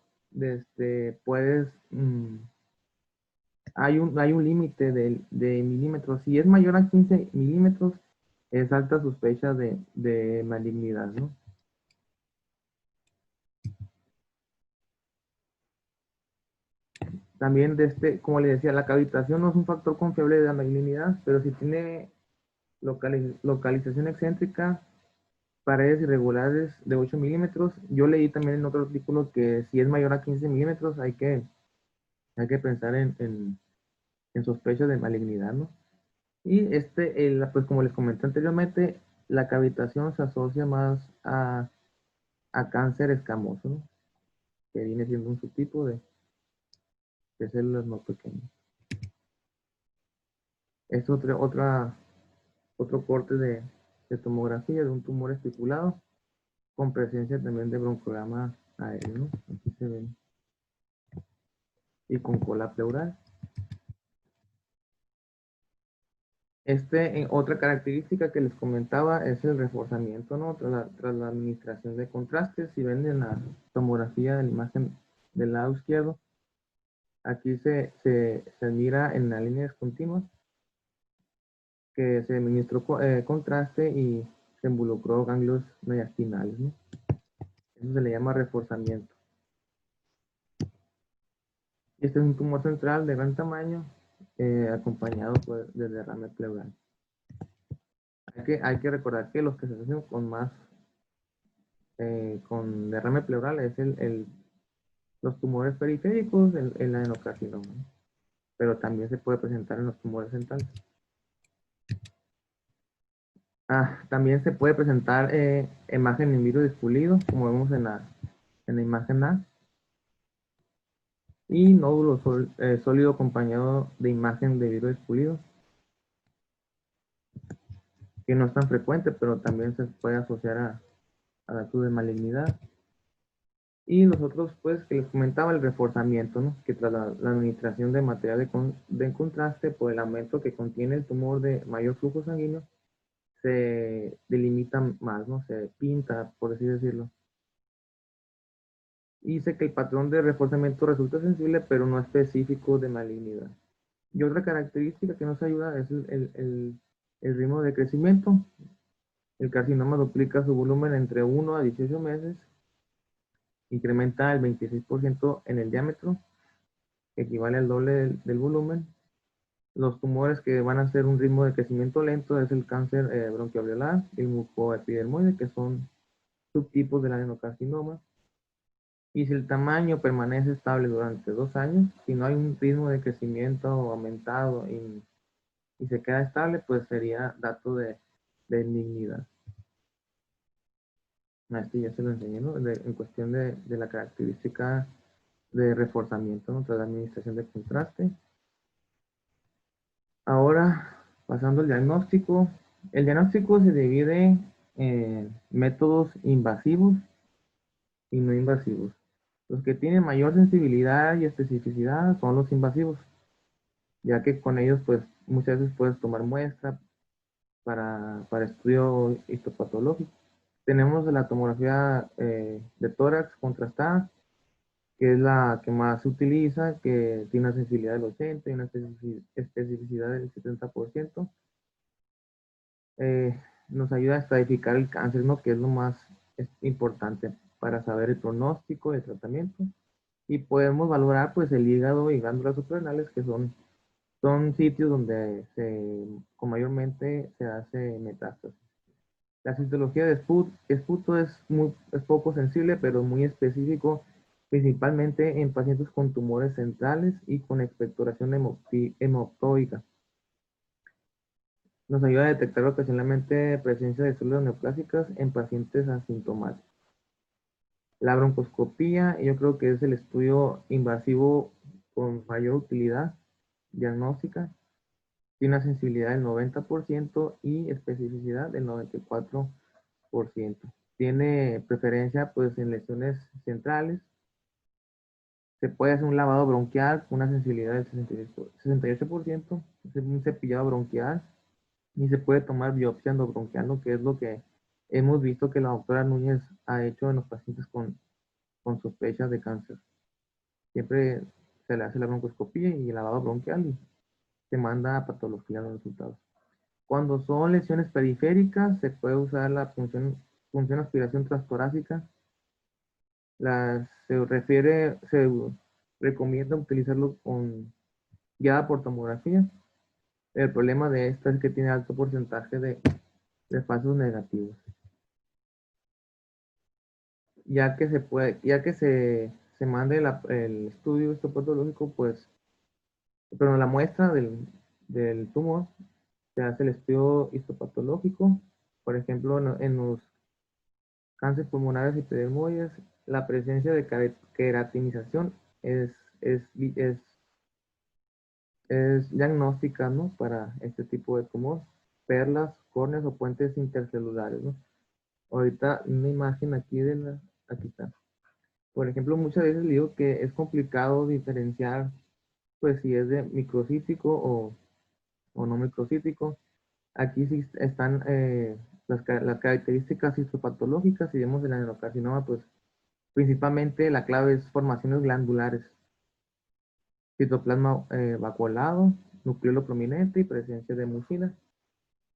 A: hay un límite de milímetros. Si es mayor a 15 milímetros, es alta sospecha de malignidad, ¿no? También, como le decía, la cavitación no es un factor confiable de la malignidad, pero si tiene localización excéntrica, paredes irregulares de 8 milímetros. Yo leí también en otro artículo que si es mayor a 15 milímetros, hay que pensar en sospechas de malignidad, ¿no? Y pues como les comenté anteriormente, la cavitación se asocia más a cáncer escamoso, ¿no? Que viene siendo un subtipo de células no pequeñas. Es otro corte de tomografía de un tumor especulado con presencia también de broncograma aéreo, ¿no? Aquí se ven. Y con cola pleural. Otra característica que les comentaba es el reforzamiento, ¿no? Tras la administración de contrastes. Si ven en la tomografía de la imagen del lado izquierdo, aquí se mira en la línea discontinua que se administró contraste y se involucró ganglios mediastinales, ¿no? Eso se le llama reforzamiento. Y este es un tumor central de gran tamaño, acompañado pues, de derrame pleural. Hay que recordar que los que se hacen con derrame pleural es los tumores periféricos, el adenocarcinoma, ¿no? Pero también se puede presentar en los tumores centrales. También se puede presentar imagen in vitro despulido, como vemos en la imagen A, y nódulo sólido acompañado de imagen de vidrio despulido, que no es tan frecuente, pero también se puede asociar a datos de malignidad. Y los otros, pues, que les comentaba, el reforzamiento, ¿no? Que tras la administración de material de contraste, por el aumento que contiene el tumor de mayor flujo sanguíneo, se delimita más, ¿no? Se pinta, por así decirlo. Y dice que el patrón de reforzamiento resulta sensible, pero no específico de malignidad. Y otra característica que nos ayuda es el ritmo de crecimiento. El carcinoma duplica su volumen entre 1 a 18 meses, incrementa el 26% en el diámetro, que equivale al doble del volumen, Los tumores que van a hacer un ritmo de crecimiento lento es el cáncer bronquialveolar y el mucoepidermoide, que son subtipos del adenocarcinoma. Y si el tamaño permanece estable durante 2 años, si no hay un ritmo de crecimiento aumentado y se queda estable, pues sería dato de benignidad. A este ya se lo enseñé, ¿no? En cuestión de la característica de reforzamiento, ¿no? Tras la administración de contraste. Ahora, pasando al diagnóstico. El diagnóstico se divide en métodos invasivos y no invasivos. Los que tienen mayor sensibilidad y especificidad son los invasivos, ya que con ellos pues muchas veces puedes tomar muestra para estudio histopatológico. Tenemos la tomografía de tórax contrastada, que es la que más se utiliza, que tiene una sensibilidad del 80 y una especificidad del 70%. Nos ayuda a estratificar el cáncer, ¿no? Que es lo más importante para saber el pronóstico y el tratamiento. Y podemos valorar pues el hígado y glándulas suprarrenales, que son sitios donde con mayormente se hace metástasis. La citología de esputo es poco sensible, pero muy específico, principalmente en pacientes con tumores centrales y con expectoración hemoptóica. Nos ayuda a detectar ocasionalmente presencia de células neoplásicas en pacientes asintomáticos. La broncoscopía, yo creo que es el estudio invasivo con mayor utilidad diagnóstica. Tiene una sensibilidad del 90% y especificidad del 94%. Tiene preferencia pues en lesiones centrales. Se puede hacer un lavado bronquial con una sensibilidad del 68%, un cepillado bronquial, y se puede tomar biopsia endobronquial, ¿no? Que es lo que hemos visto que la doctora Núñez ha hecho en los pacientes con sospechas de cáncer. Siempre se le hace la broncoscopía y el lavado bronquial y se manda a patología los resultados. Cuando son lesiones periféricas, se puede usar la función aspiración transtorácica. Se recomienda utilizarlo guiada por tomografía. El problema de esta es que tiene alto porcentaje de falsos negativos. Ya que se mande el estudio histopatológico, pues, pero la muestra del tumor, se hace el estudio histopatológico. Por ejemplo, en los cánceres pulmonares y epidermoides, la presencia de queratinización es, es, es, es diagnóstica, ¿no? Para este tipo de tumor, perlas, córneas o puentes intercelulares, ¿no? Ahorita una imagen aquí está. Por ejemplo, muchas veces digo que es complicado diferenciar, pues, si es de microcítico o no microcítico. Aquí sí están las características histopatológicas. Si vemos el adenocarcinoma, pues, principalmente la clave es formaciones glandulares, citoplasma vacuolado, nucleolo prominente y presencia de mucina.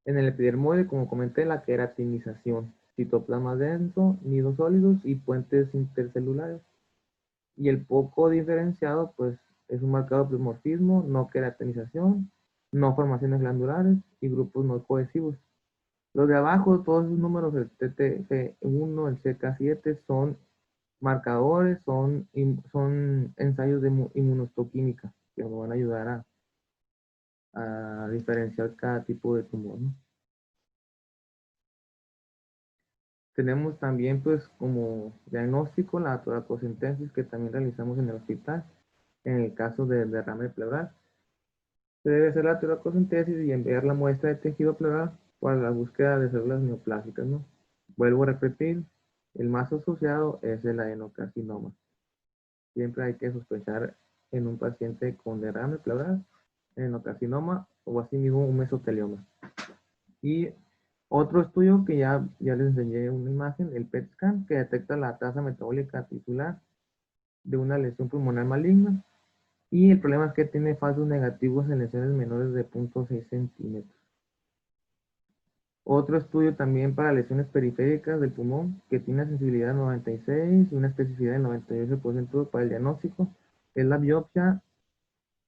A: En el epidermoide, como comenté, la queratinización, citoplasma denso, nidos sólidos y puentes intercelulares. Y el poco diferenciado, pues, es un marcado primorfismo, no queratinización, no formaciones glandulares y grupos no cohesivos. Los de abajo, todos esos números, el TTC1, el CK7, son marcadores, son ensayos de inmunohistoquímica que nos van a ayudar a diferenciar cada tipo de tumor, ¿no? Tenemos también, pues, como diagnóstico la toracocentesis, que también realizamos en el hospital en el caso del derrame pleural. Se debe hacer la toracocentesis y enviar la muestra de tejido pleural para la búsqueda de células neoplásicas, ¿no? Vuelvo a repetir, el más asociado es el adenocarcinoma. Siempre hay que sospechar en un paciente con derrame pleural, adenocarcinoma o asimismo un mesotelioma. Y otro estudio que ya les enseñé una imagen, el PET scan, que detecta la tasa metabólica tisular de una lesión pulmonar maligna. Y el problema es que tiene falsos negativos en lesiones menores de 0.6 centímetros. Otro estudio también para lesiones periféricas del pulmón, que tiene una sensibilidad del 96 y una especificidad del 98% para el diagnóstico, es la biopsia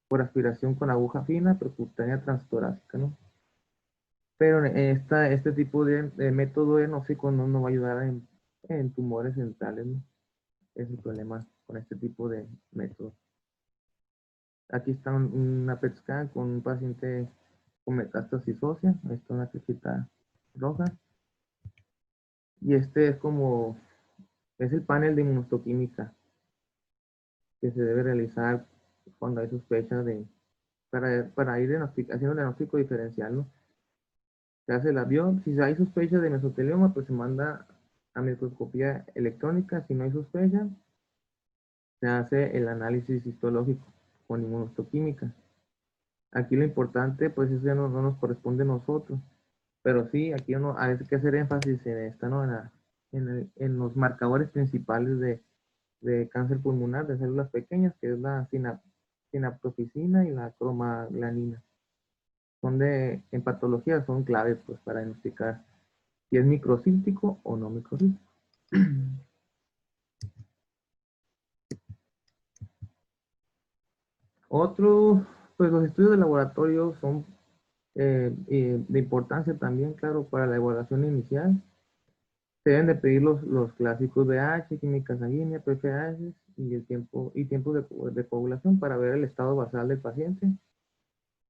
A: por aspiración con aguja fina, percutánea transtorácica, ¿no? Pero este tipo de método diagnóstico no va a ayudar en tumores centrales, ¿no? Es el problema con este tipo de método. Aquí está una PET scan con un paciente con metástasis ósea. Esta es una flechita roja. Y este es el panel de inmunohistoquímica que se debe realizar cuando hay sospecha para ir haciendo el diagnóstico diferencial, ¿no? Se hace la biopsia, si hay sospecha de mesotelioma, pues se manda a microscopía electrónica. Si no hay sospecha, se hace el análisis histológico con inmunohistoquímica. Aquí lo importante, pues eso ya no nos corresponde a nosotros, pero sí, aquí hay que hacer énfasis en esta, ¿no? En los marcadores principales de cáncer pulmonar de células pequeñas, que es la sinaptofisina y la cromaglanina. En patología son claves, pues, para diagnosticar si es microcístico o no microcístico. Otros, pues los estudios de laboratorio son de importancia también, claro, para la evaluación inicial. Se deben de pedir los clásicos BH, química sanguínea, PFH tiempos de coagulación para ver el estado basal del paciente.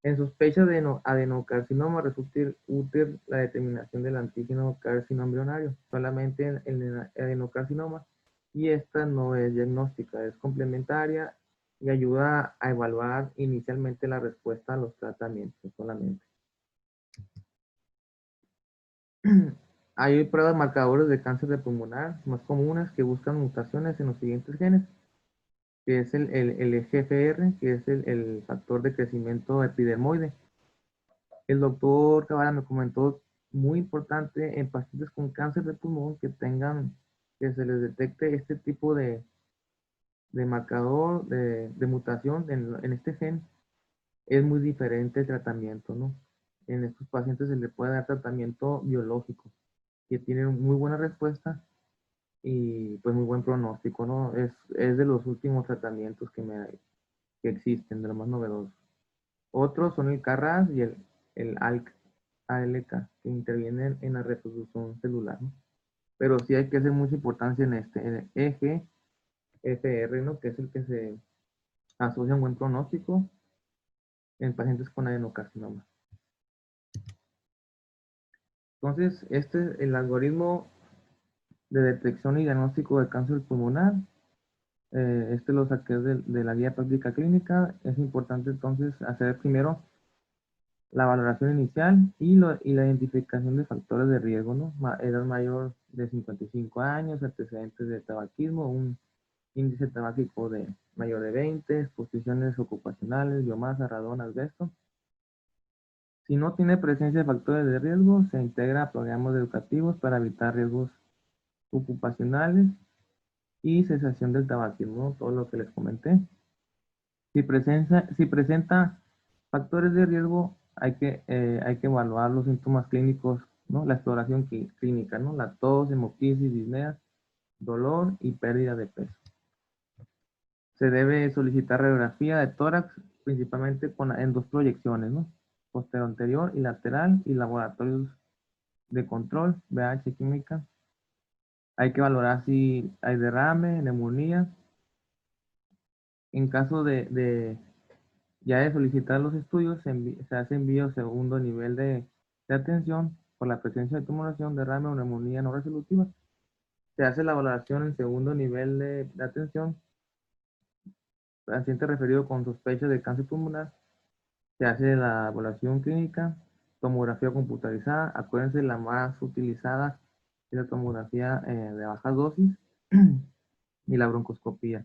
A: En sospecha de adenocarcinoma resulta útil la determinación del antígeno carcinoma embrionario, solamente en el adenocarcinoma, y esta no es diagnóstica, es complementaria y ayuda a evaluar inicialmente la respuesta a los tratamientos solamente. Hay pruebas marcadores de cáncer de pulmonar más comunes que buscan mutaciones en los siguientes genes, que es el EGFR, que es el factor de crecimiento epidermoide. El doctor Cabana me comentó, muy importante en pacientes con cáncer de pulmón que se les detecte este tipo de marcador de mutación en este gen, es muy diferente el tratamiento, ¿no? En estos pacientes se le puede dar tratamiento biológico, que tiene muy buena respuesta y pues muy buen pronóstico, ¿no? Es de los últimos tratamientos que existen, de los más novedosos. Otros son el CARRAS y el ALK, que intervienen en la reproducción celular, ¿no? Pero sí hay que hacer mucha importancia en el EGFR, ¿no? Que es el que se asocia a un buen pronóstico en pacientes con adenocarcinoma. Entonces, este es el algoritmo de detección y diagnóstico de cáncer pulmonar. Este lo saqué de la guía práctica clínica. Es importante entonces hacer primero la valoración inicial y la identificación de factores de riesgo, ¿no? Edad mayor de 55 años, antecedentes de tabaquismo, un índice tabáquico de mayor de 20, exposiciones ocupacionales, biomasa, radón, asbesto. Si no tiene presencia de factores de riesgo, se integra a programas educativos para evitar riesgos ocupacionales y cesación del tabaquismo, todo lo que les comenté. Si presenta factores de riesgo, hay que evaluar los síntomas clínicos, ¿no? La exploración clínica, ¿no? La tos, hemoptisis, disnea, dolor y pérdida de peso. Se debe solicitar radiografía de tórax, principalmente en dos proyecciones, ¿no? Posterior anterior y lateral, y laboratorios de control, BH química. Hay que valorar si hay derrame, neumonía. En caso ya de solicitar los estudios, se hace envío a segundo nivel de atención por la presencia de tumoración, derrame o neumonía no resolutiva. Se hace la valoración en segundo nivel de atención, paciente referido con sospecha de cáncer pulmonar. Se hace la evaluación clínica, tomografía computarizada. Acuérdense, la más utilizada es la tomografía de baja dosis y la broncoscopía.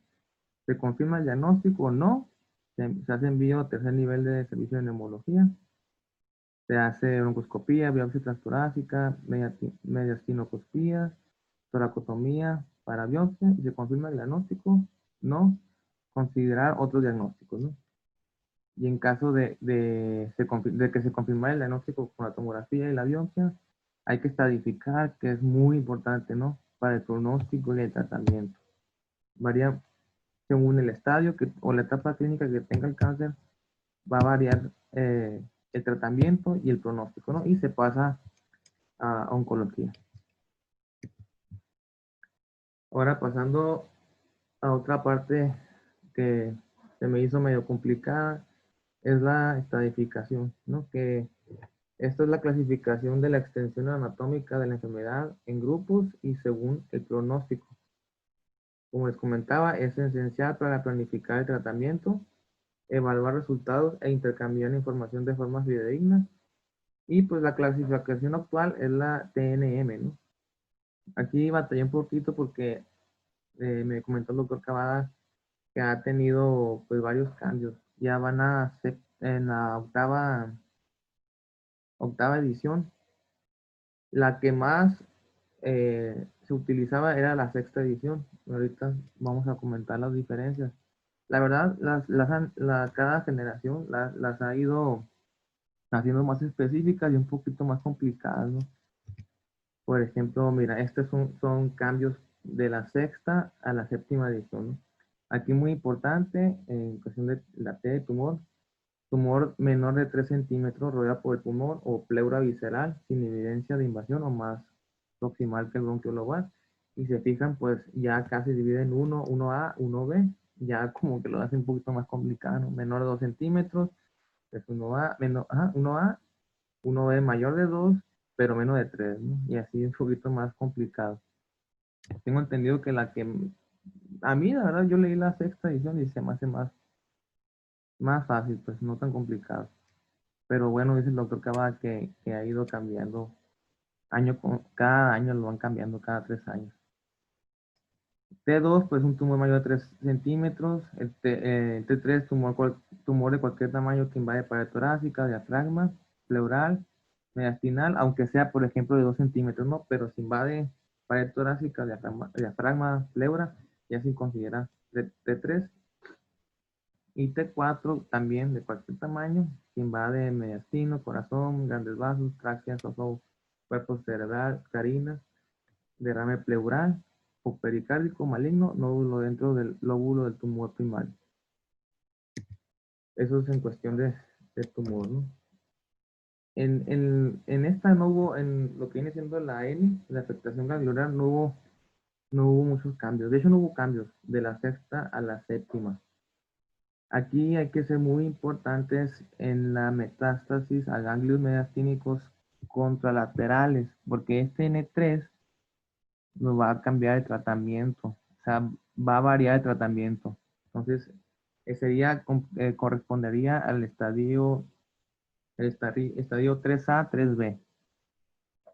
A: Se confirma el diagnóstico o no, se hace envío a tercer nivel de servicio de neumología. Se hace broncoscopía, biopsia transtorácica, mediastinocoscopía, toracotomía para biopsia y se confirma el diagnóstico, no considerar otros diagnósticos, ¿no? Y en caso de que se confirmara el diagnóstico con la tomografía y la biopsia, hay que estadificar, que es muy importante, ¿no? Para el pronóstico y el tratamiento. Varía según el estadio o la etapa clínica que tenga el cáncer, va a variar el tratamiento y el pronóstico, ¿no? Y se pasa a oncología. Ahora pasando a otra parte que se me hizo medio complicada, es la estadificación, ¿no? Que esto es la clasificación de la extensión anatómica de la enfermedad en grupos y según el pronóstico. Como les comentaba, es esencial para planificar el tratamiento, evaluar resultados e intercambiar información de forma fidedigna. Y pues la clasificación actual es la TNM, ¿no? Aquí batallé un poquito porque me comentó el doctor Cavada que ha tenido pues varios cambios. Ya van a ser en la octava edición. La que más se utilizaba era la sexta edición. Ahorita vamos a comentar las diferencias. La verdad, cada generación las ha ido haciendo más específicas y un poquito más complicadas, ¿no? Por ejemplo, mira, estos son cambios de la sexta a la séptima edición, ¿no? Aquí muy importante, en cuestión de la T de tumor, tumor menor de 3 centímetros rodeado por el pulmón o pleura visceral sin evidencia de invasión o más proximal que el bronquio lobar. Y se fijan, pues ya casi dividen uno a 1B, ya como que lo hace un poquito más complicado, ¿no? Menor de 2 centímetros, es 1A, menor, ajá, 1A, 1B mayor de 2 pero menos de 3, ¿no? Y así un poquito más complicado. Tengo entendido que a mí, la verdad, yo leí la sexta edición y se me hace más fácil, pues no tan complicado. Pero bueno, dice el doctor Cava que ha ido cambiando cada año lo van cambiando cada 3 años. T2, pues un tumor mayor de 3 centímetros. T3, tumor de cualquier tamaño que invade pared torácica, diafragma, pleural, mediastinal, aunque sea, por ejemplo, de 2 centímetros, ¿no? Pero si invade pared torácica, diafragma, pleura, ya se considera T3. Y T4 también de cualquier tamaño, que invade mediastino, corazón, grandes vasos, tráquea, esófago, cuerpo cerebral, carinas, derrame pleural o pericárdico maligno, nódulo dentro del lóbulo del tumor primario. Eso es en cuestión de tumor, ¿no? En esta no hubo, en lo que viene siendo la N, la afectación ganglionar, no hubo muchos cambios. De hecho, no hubo cambios de la sexta a la séptima. Aquí hay que ser muy importantes en la metástasis a ganglios mediastínicos contralaterales, porque este N3 nos va a cambiar el tratamiento, o sea, va a variar el tratamiento. Entonces, correspondería al estadio 3A, 3B.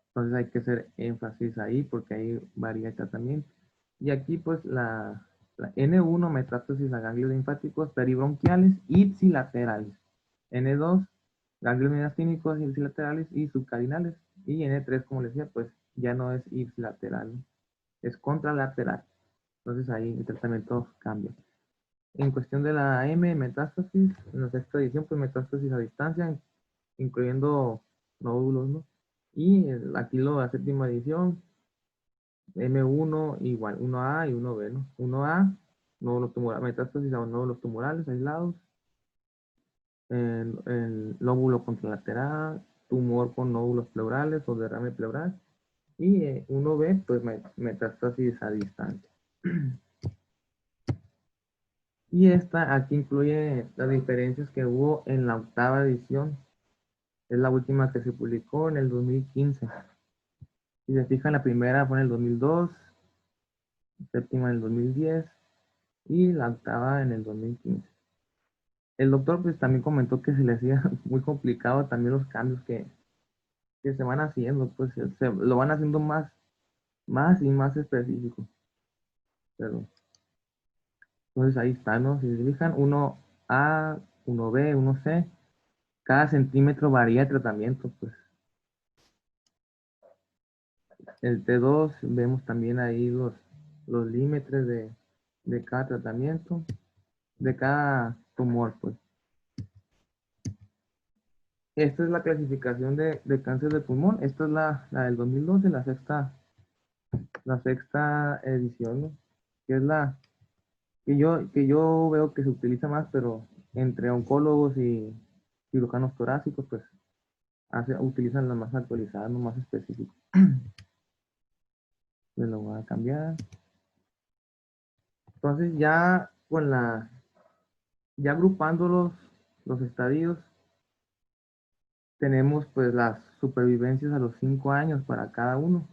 A: Entonces hay que hacer énfasis ahí porque ahí varía el tratamiento. Y aquí pues la N1, metástasis a ganglios linfáticos peribronquiales ipsilaterales. N2, ganglios mediastínicos ipsilaterales y subcarinales. Y N3, como les decía, pues ya no es ipsilateral, ¿no? Es contralateral. Entonces ahí el tratamiento cambia. En cuestión de la M, metástasis, en la sexta edición, pues metástasis a distancia, incluyendo nódulos, ¿no? Y aquí la séptima edición, M1 igual, 1A y 1B, ¿no? 1A, nódulos tumorales, metástasis a nódulos tumorales aislados, el lóbulo contralateral, tumor con nódulos pleurales o derrame pleural. Y 1B, pues metástasis a distancia. Y esta aquí incluye las diferencias que hubo en la octava edición. Es la última que se publicó en el 2015. Si se fijan, la primera fue en el 2002, la séptima en el 2010 y la octava en el 2015. El doctor pues también comentó que se le hacía muy complicado también los cambios que se van haciendo, pues lo van haciendo más y más específico. Pero, entonces ahí está, ¿no? Si se fijan, 1A, 1B, 1C, cada centímetro varía el tratamiento, pues. El T2, vemos también ahí los límites de cada tratamiento, de cada tumor, pues. Esta es la clasificación de cáncer de pulmón. Esta es la del 2012, la sexta edición, ¿no? Que es la que yo veo que se utiliza más, pero entre oncólogos y cirujanos torácicos, pues utilizan las más actualizadas, no más específicas. Se lo voy a cambiar. Entonces ya con ya agrupando los estadios, tenemos pues las supervivencias a los 5 años para cada uno.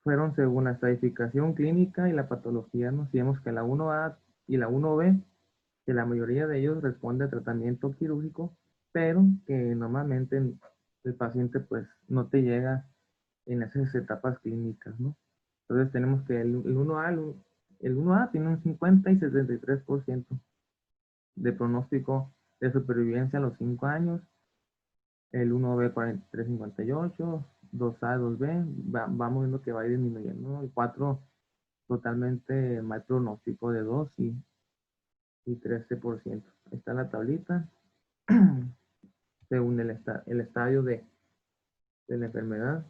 A: Fueron según la estratificación clínica y la patología, ¿no? Si vemos que la 1A y la 1B, que la mayoría de ellos responde a tratamiento quirúrgico, pero que normalmente el paciente pues no te llega en esas etapas clínicas, ¿no? Entonces tenemos que el 1A, el 1A tiene un 50 y 73% de pronóstico de supervivencia a los 5 años, el 1B 43,58, 2A, 2B, vamos viendo que va a ir disminuyendo, ¿no? El 4 totalmente mal pronóstico de 2 y 13%. Ahí está la tablita, según el estadio de la enfermedad.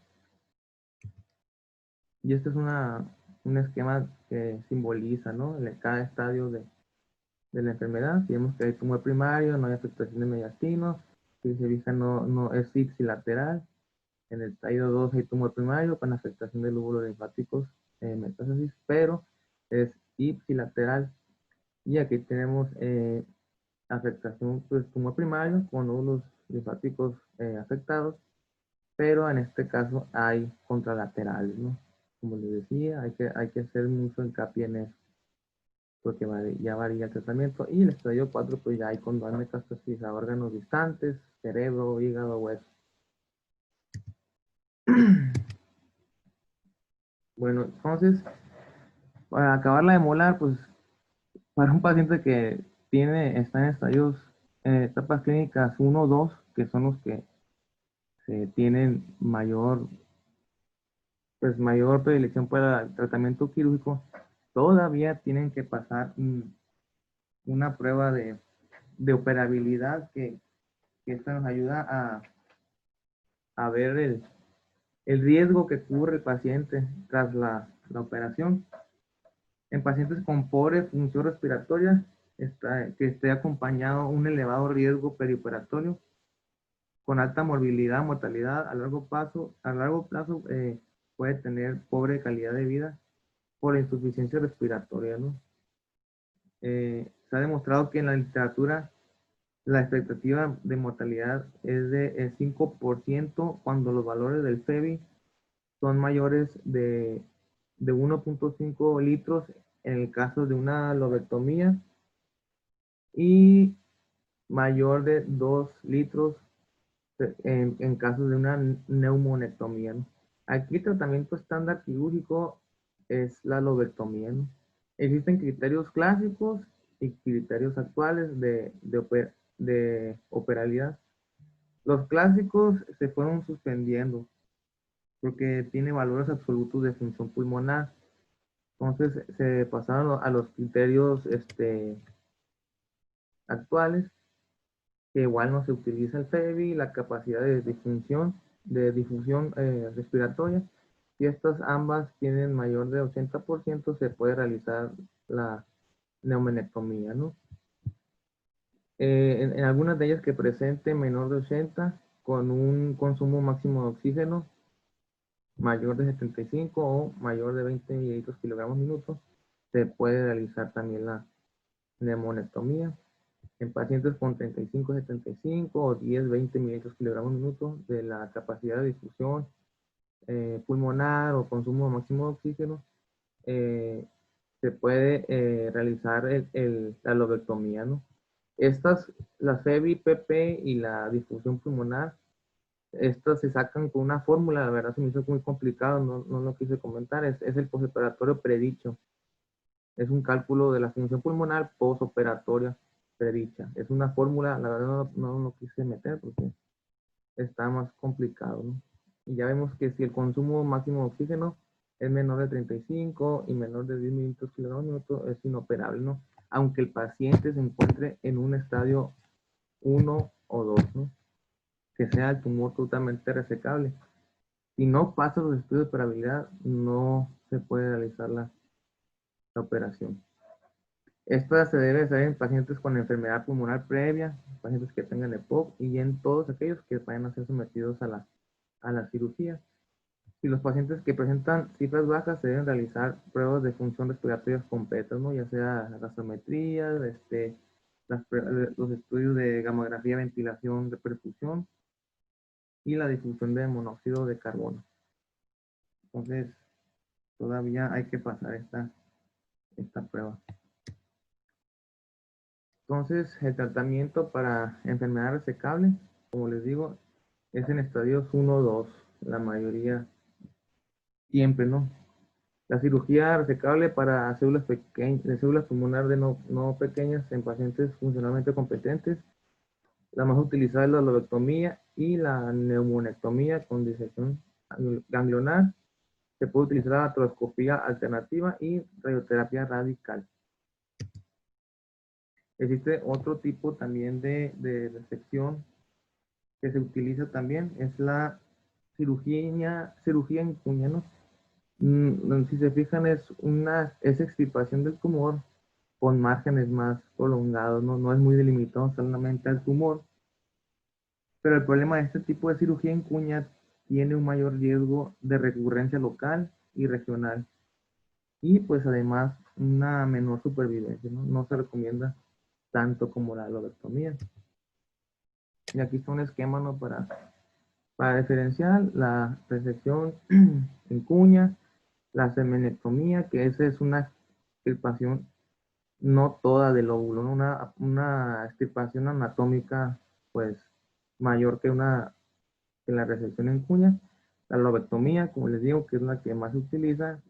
A: Y este es un esquema que simboliza, ¿no? Cada estadio de la enfermedad. Si vemos que hay tumor primario, no hay afectación de mediastino. Si se fija, no es ipsilateral. En el estadio 2 hay tumor primario con afectación de lóbulos linfáticos, metástasis, pero es ipsilateral. Y aquí tenemos afectación, pues tumor primario con lóbulos linfáticos afectados, pero en este caso hay contralaterales, ¿no? Como les decía, hay que hacer mucho hincapié en eso, porque ya varía el tratamiento. Y el estadio 4 pues ya hay cuando hay metástasis a órganos distantes, cerebro, hígado, hueso. Bueno, entonces, para acabarla de molar, pues para un paciente que está en estadios, etapas clínicas 1 o 2, que son los que tienen mayor predilección para el tratamiento quirúrgico, todavía tienen que pasar una prueba de operabilidad que esta nos ayuda a ver el riesgo que corre el paciente tras la operación. En pacientes con pobre función respiratoria, que esté acompañado un elevado riesgo perioperatorio, con alta morbilidad, mortalidad, a largo plazo puede tener pobre calidad de vida por insuficiencia respiratoria, ¿no? Se ha demostrado que en la literatura la expectativa de mortalidad es de 5% cuando los valores del FEBI son mayores de 1,5 litros en el caso de una lobectomía y mayor de 2 litros en caso de una neumonectomía, ¿no? Aquí el tratamiento estándar quirúrgico es la lobectomía, ¿no? Existen criterios clásicos y criterios actuales de operabilidad. Los clásicos se fueron suspendiendo porque tiene valores absolutos de función pulmonar. Entonces se pasaron a los criterios actuales, que igual no se utiliza el FEBI, la capacidad de difusión respiratoria. Si estas ambas tienen mayor de 80%, se puede realizar la neumonectomía, ¿no? En algunas de ellas que presente menor de 80, con un consumo máximo de oxígeno mayor de 75 o mayor de 20 mililitros kilogramos minuto, se puede realizar también la neumonectomía. En pacientes con 35-75 o 10-20 mililitros kilogramos minuto de la capacidad de difusión pulmonar o consumo máximo de oxígeno, se puede realizar la lobectomía, ¿no? La FEBI, PP y la difusión pulmonar, estas se sacan con una fórmula, la verdad se me hizo muy complicado, no lo quise comentar, es el postoperatorio predicho. Es un cálculo de la función pulmonar postoperatoria predicha. Es una fórmula, la verdad no lo quise meter porque está más complicado, ¿no? Y ya vemos que si el consumo máximo de oxígeno es menor de 35 y menor de 10 mililitros kilogramos minuto, es inoperable, ¿no? Aunque el paciente se encuentre en un estadio 1 o 2, ¿no? Que sea el tumor totalmente resecable. Si no pasa los estudios de operabilidad, no se puede realizar la operación. Esta se debe hacer en pacientes con enfermedad pulmonar previa, pacientes que tengan EPOC y en todos aquellos que vayan a ser sometidos a la cirugía. Y los pacientes que presentan cifras bajas se deben realizar pruebas de función respiratoria completas, ¿no? Ya sea gasometría, los estudios de gamografía, ventilación, de perfusión y la difusión de monóxido de carbono. Entonces, todavía hay que pasar esta prueba. Entonces, el tratamiento para enfermedad resecable, como les digo, es en estadios 1 o 2, la mayoría, siempre, ¿no? La cirugía resecable para células pequeñas, de células pulmonares no pequeñas en pacientes funcionalmente competentes. La más utilizada es la lobectomía y la neumonectomía con disección ganglionar. Se puede utilizar la artroscopía alternativa y radioterapia radical. Existe otro tipo también de resección que se utiliza también, es la cirugía en cuña, ¿no? Si se fijan, es extirpación del tumor con márgenes más prolongados, ¿no? No es muy delimitado solamente al tumor, pero el problema de este tipo de cirugía en cuña tiene un mayor riesgo de recurrencia local y regional, y pues además una menor supervivencia, ¿no? No se recomienda tanto como la lobectomía. Y aquí está un esquema, ¿no? Para diferenciar la resección en cuña, la semenectomía, que esa es una extirpación no toda del óvulo, ¿no? Una extirpación anatómica pues mayor que la resección en cuña. La lobectomía, como les digo, que es la que más se utiliza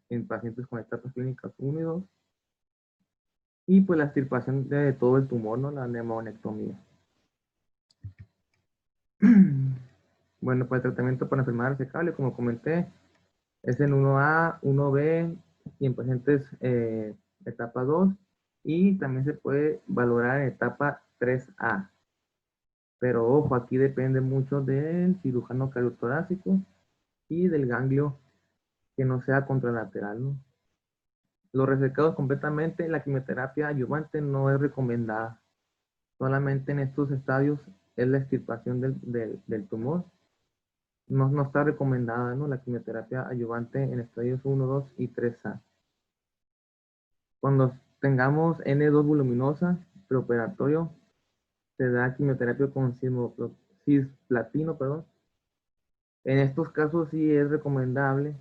A: en pacientes con etapas clínicas 1 y 2. Y pues la extirpación de todo el tumor, ¿no? La neumonectomía. Bueno, pues el tratamiento para enfermedad resecable, como comenté, es en 1A, 1B y en pacientes etapa 2. Y también se puede valorar en etapa 3A. Pero ojo, aquí depende mucho del cirujano cardiotorácico y del ganglio que no sea contralateral, ¿no? Los resecados completamente, la quimioterapia adyuvante no es recomendada. Solamente en estos estadios es la extirpación del tumor. No está recomendada, ¿no? La quimioterapia adyuvante en estadios 1, 2 y 3A. Cuando tengamos N2 voluminosa preoperatorio, se da quimioterapia con cisplatino, perdón. En estos casos sí es recomendable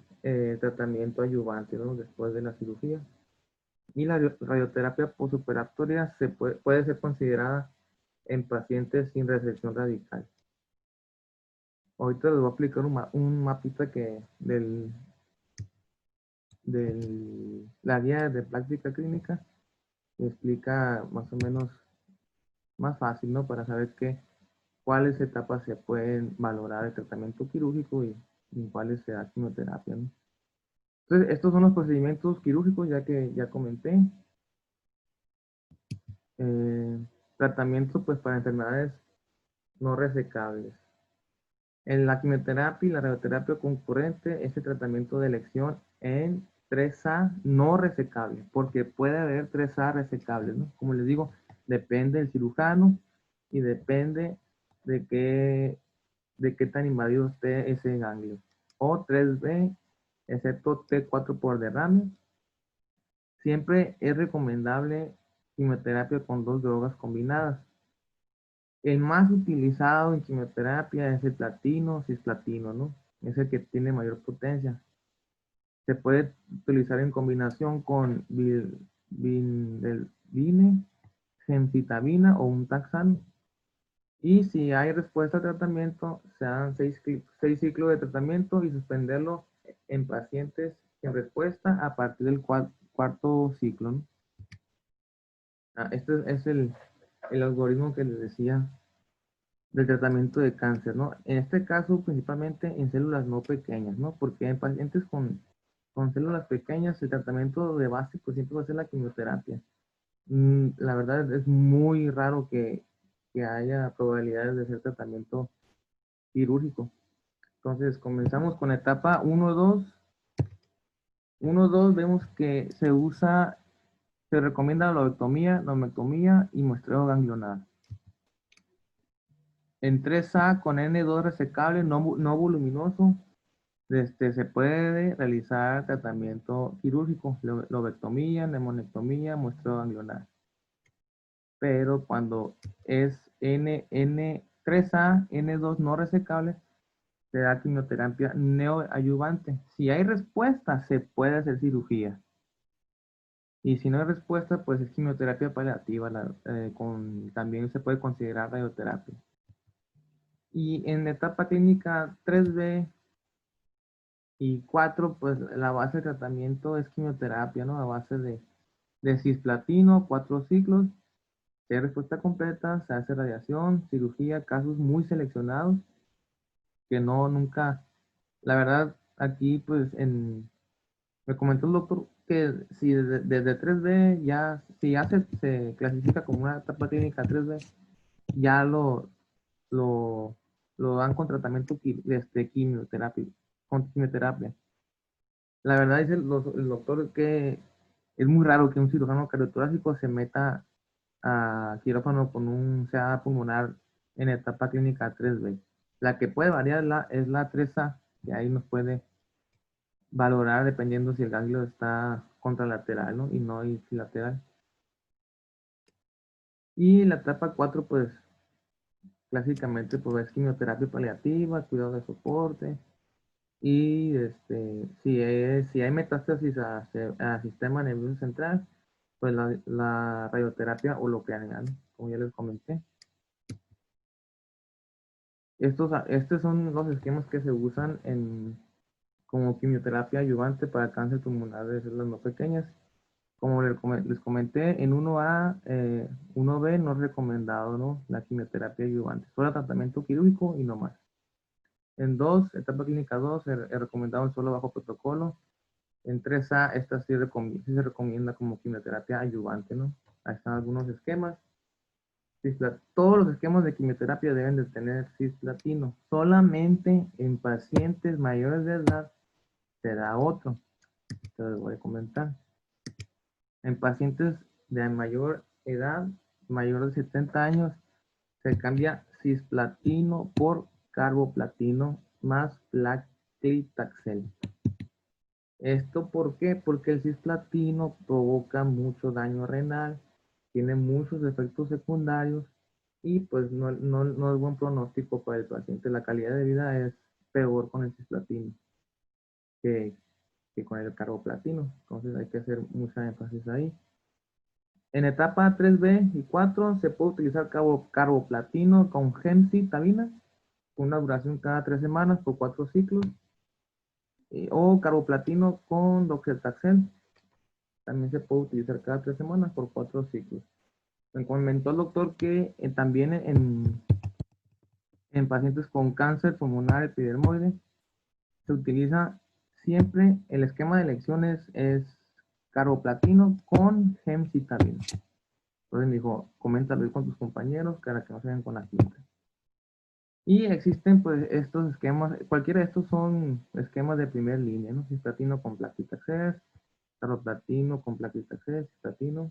A: tratamiento adyuvante, ¿no? Después de la cirugía. Y la radioterapia postoperatoria puede ser considerada en pacientes sin resección radical. Ahorita les voy a aplicar un mapita la guía de práctica clínica que explica más o menos más fácil, ¿no? Para saber cuáles etapas se pueden valorar el tratamiento quirúrgico y cuáles se da quimioterapia, ¿no? Entonces, estos son los procedimientos quirúrgicos, ya que ya comenté. Eh, Tratamiento, pues, para enfermedades no resecables. En la quimioterapia y la radioterapia concurrente, este tratamiento de elección en 3A no resecable, porque puede haber 3A resecables, ¿no? Como les digo, depende del cirujano y depende de qué tan invadido esté ese ganglio. O 3B, excepto T4 por derrame. Siempre es recomendable quimioterapia con 2 drogas combinadas. El más utilizado en quimioterapia es el platino, cisplatino, ¿no? Es el que tiene mayor potencia. Se puede utilizar en combinación con vindelbine, gemcitabina o un taxano. Y si hay respuesta al tratamiento, se dan 6 ciclos de tratamiento y suspenderlo en pacientes sin respuesta a partir del cuarto ciclo, ¿no? Este es el algoritmo que les decía del tratamiento de cáncer, ¿no? En este caso, principalmente en células no pequeñas, ¿no? Porque en pacientes con células pequeñas, el tratamiento de base, pues siempre va a ser la quimioterapia. La verdad es muy raro que haya probabilidades de hacer tratamiento quirúrgico. Entonces, comenzamos con etapa 1-2. 1-2 vemos que se usa Se recomienda lobectomía, lomectomía y muestreo ganglionar. En 3A con N2 resecable no voluminoso, se puede realizar tratamiento quirúrgico, lobectomía, neumonectomía, muestreo ganglionar. Pero cuando es N3A, N2 no resecable, se da quimioterapia neoadyuvante. Si hay respuesta, se puede hacer cirugía. Y si no hay respuesta, pues es quimioterapia paliativa, también se puede considerar radioterapia. Y en etapa clínica 3B y 4, pues la base de tratamiento es quimioterapia, ¿no? A base de cisplatino, 4 ciclos. Si hay respuesta completa, se hace radiación, cirugía, casos muy seleccionados, que no, nunca, la verdad, aquí pues me comentó el doctor que si desde 3B ya, si ya se clasifica como una etapa clínica 3B, ya lo, lo dan con tratamiento quimioterapia, con quimioterapia. La verdad dice el doctor que es muy raro que un cirujano cardiotorácico se meta a quirófano con un CA pulmonar en etapa clínica 3B. La que puede variar es la 3A, y ahí nos puede valorar dependiendo si el ganglio está contralateral, ¿no? Y no equilateral. Y la etapa 4, pues, clásicamente, pues, es quimioterapia paliativa, cuidado de soporte, y si hay metástasis a sistema nervioso central, pues la radioterapia o lo craneal, como ya les comenté. Estos son los esquemas que se usan como quimioterapia adyuvante para cáncer pulmonar de células no pequeñas. Como les comenté, en 1A, 1B no es recomendado, ¿no? La quimioterapia adyuvante, solo tratamiento quirúrgico y no más. En 2, etapa clínica 2, es recomendado solo bajo protocolo. En 3A, esta sí se recomienda como quimioterapia adyuvante, ¿no? Ahí están algunos esquemas. Todos los esquemas de quimioterapia deben de tener cisplatino. Solamente en pacientes mayores de edad se da otro. Te lo voy a comentar. En pacientes de mayor edad, mayor de 70 años, se cambia cisplatino por carboplatino más paclitaxel. ¿Esto por qué? Porque el cisplatino provoca mucho daño renal, tiene muchos efectos secundarios y pues no es buen pronóstico para el paciente. La calidad de vida es peor con el cisplatino que, que con el carboplatino. Entonces hay que hacer mucha énfasis ahí. En etapa 3B y 4 se puede utilizar carboplatino con gemcitabina, con una duración cada 3 semanas por 4 ciclos, o carboplatino con docetaxel. También se puede utilizar cada 3 semanas por 4 ciclos. Me comentó el doctor que también en pacientes con cáncer pulmonar epidermoide se utiliza siempre, el esquema de elecciones es carboplatino con gemcitabina. Entonces me dijo, coméntalo con tus compañeros para que no se vayan con la quinta. Y existen pues estos esquemas, cualquiera de estos son esquemas de primera línea, ¿no? Cisplatino con plaquitaxel, carboplatino con plaquitaxel, cisplatino.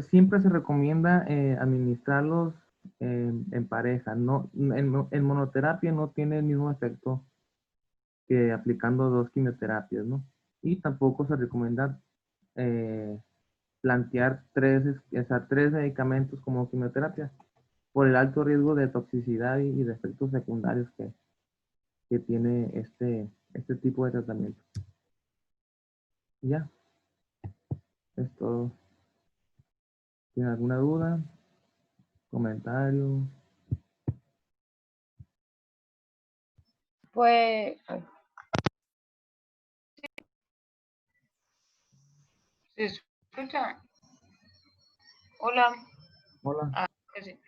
A: Siempre se recomienda administrarlos en pareja, no, en monoterapia no tiene el mismo efecto que aplicando dos quimioterapias, ¿no? Y tampoco se recomienda eh, plantear tres medicamentos como quimioterapia por el alto riesgo de toxicidad y de efectos secundarios que tiene este tipo de tratamiento. Ya, es todo. ¿Tiene alguna duda? ¿Comentario?
B: Pues, ¿se escucha? Hola.
A: Hola.
B: Ah, que sí.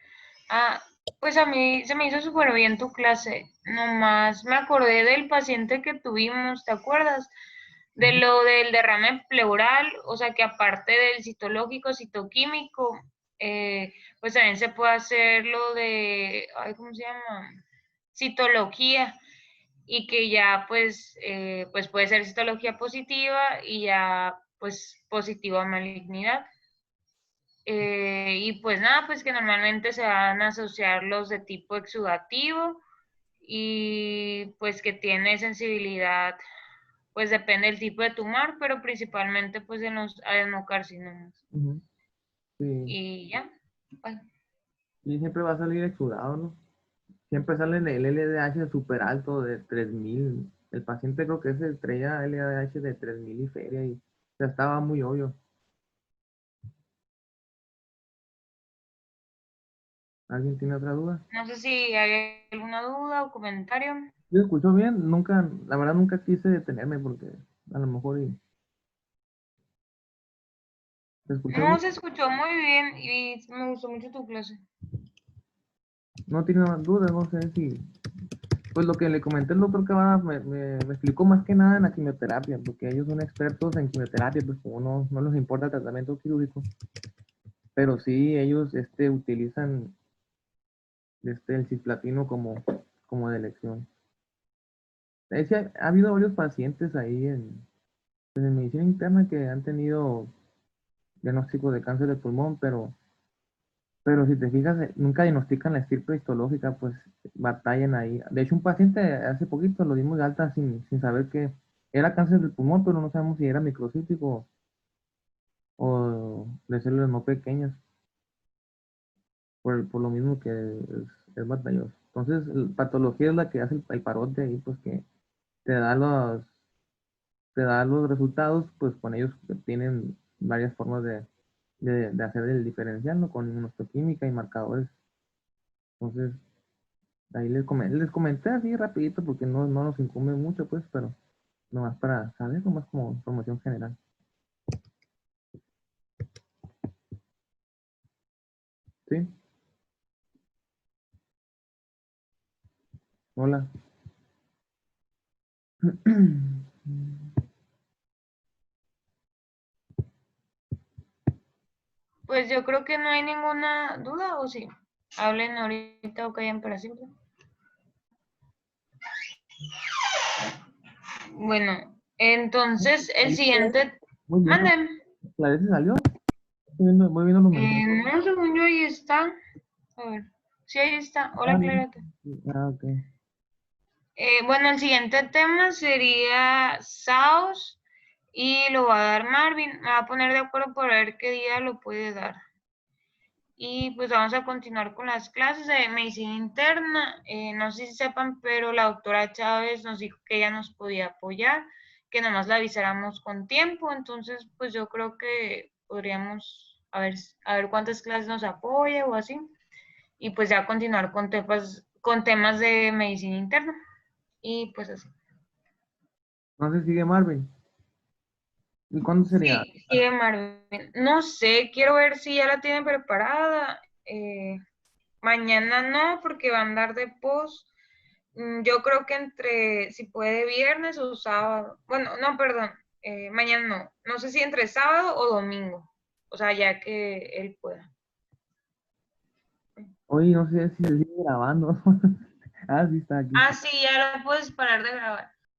B: Ah, pues a mí se me hizo súper bien tu clase. Nomás me acordé del paciente que tuvimos, ¿te acuerdas? De
A: Ujú.
B: lo del derrame pleural, o sea que aparte del citológico, citoquímico, pues también se puede hacer lo de, ay, ¿cómo se llama? Citología y que ya pues puede ser citología positiva y ya pues positivo a malignidad. Y pues nada, pues que normalmente se van a asociar los de tipo exudativo y pues que tiene sensibilidad, pues depende del tipo de tumor, pero principalmente pues en los adenocarcinomas.
A: Ujú. Sí,
B: Y ya, bueno.
A: y siempre va a salir exudado, ¿no? Siempre sale en el LDH súper alto de 3000. El paciente creo que se traía LDH de 3000 y feria y ya estaba muy obvio. ¿Alguien tiene otra duda?
B: No sé si hay alguna duda o comentario.
A: ¿Yo escucho bien? Nunca, la verdad nunca quise detenerme porque a lo mejor se escuchó
B: No,
A: bien.
B: se escuchó muy bien y me gustó mucho tu clase.
A: No tiene más dudas, no sé si... Pues lo que le comenté al doctor Cavada me explicó más que nada en la quimioterapia, porque ellos son expertos en quimioterapia, pues como no les importa el tratamiento quirúrgico, pero sí ellos utilizan el cisplatino como de elección. Es que ha habido varios pacientes ahí pues, en medicina interna que han tenido diagnóstico de cáncer de pulmón, pero si te fijas, nunca diagnostican la estirpe histológica, pues batallan ahí. De hecho, un paciente hace poquito lo dimos de alta sin saber que era cáncer del pulmón, pero no sabemos si era microcítico o de células no pequeñas, por lo mismo que es batalloso. Entonces, patología es la que hace el parote ahí, pues que te da los, te da los resultados, pues con ellos tienen varias formas de hacer el diferencial, ¿no? Con inmunohistoquímica y marcadores. Entonces, ahí les comenté así rapidito porque no nos incumbe mucho, pues, pero nomás para saber, nomás como información general. ¿Sí? Hola.
B: Pues yo creo que no hay ninguna duda, ¿o sí? Hablen ahorita o callen para siempre. Bueno, entonces el siguiente,
A: Muy bien,
B: manden.
A: Clarece salió. Voy viendo los mensajes.
B: No, según yo ahí está. A ver, sí, ahí está.
A: Ah,
B: Hola,
A: bien.
B: Clarita.
A: Ok.
B: Bueno, el siguiente tema sería SAOS y lo va a dar Marvin. Me va a poner de acuerdo por ver qué día lo puede dar. Y pues vamos a continuar con las clases de medicina interna. No sé si sepan, pero la doctora Chávez nos dijo que ella nos podía apoyar, que nomás la avisáramos con tiempo. Entonces, pues yo creo que podríamos a ver cuántas clases nos apoya o así. Y pues ya continuar con temas de medicina interna. Y pues así.
A: No se sigue Marvin. ¿Y cuándo sería?
B: Sí, sigue Marvin. No sé, quiero ver si ya la tienen preparada. Mañana no, porque va a andar de post. Yo creo que si puede viernes o sábado. Bueno, no, perdón, mañana no. No sé si entre sábado o domingo. O sea, ya que él pueda.
A: Hoy no sé si se sigue grabando. Ah, sí está aquí.
B: Ah, sí, ya lo puedes parar de grabar.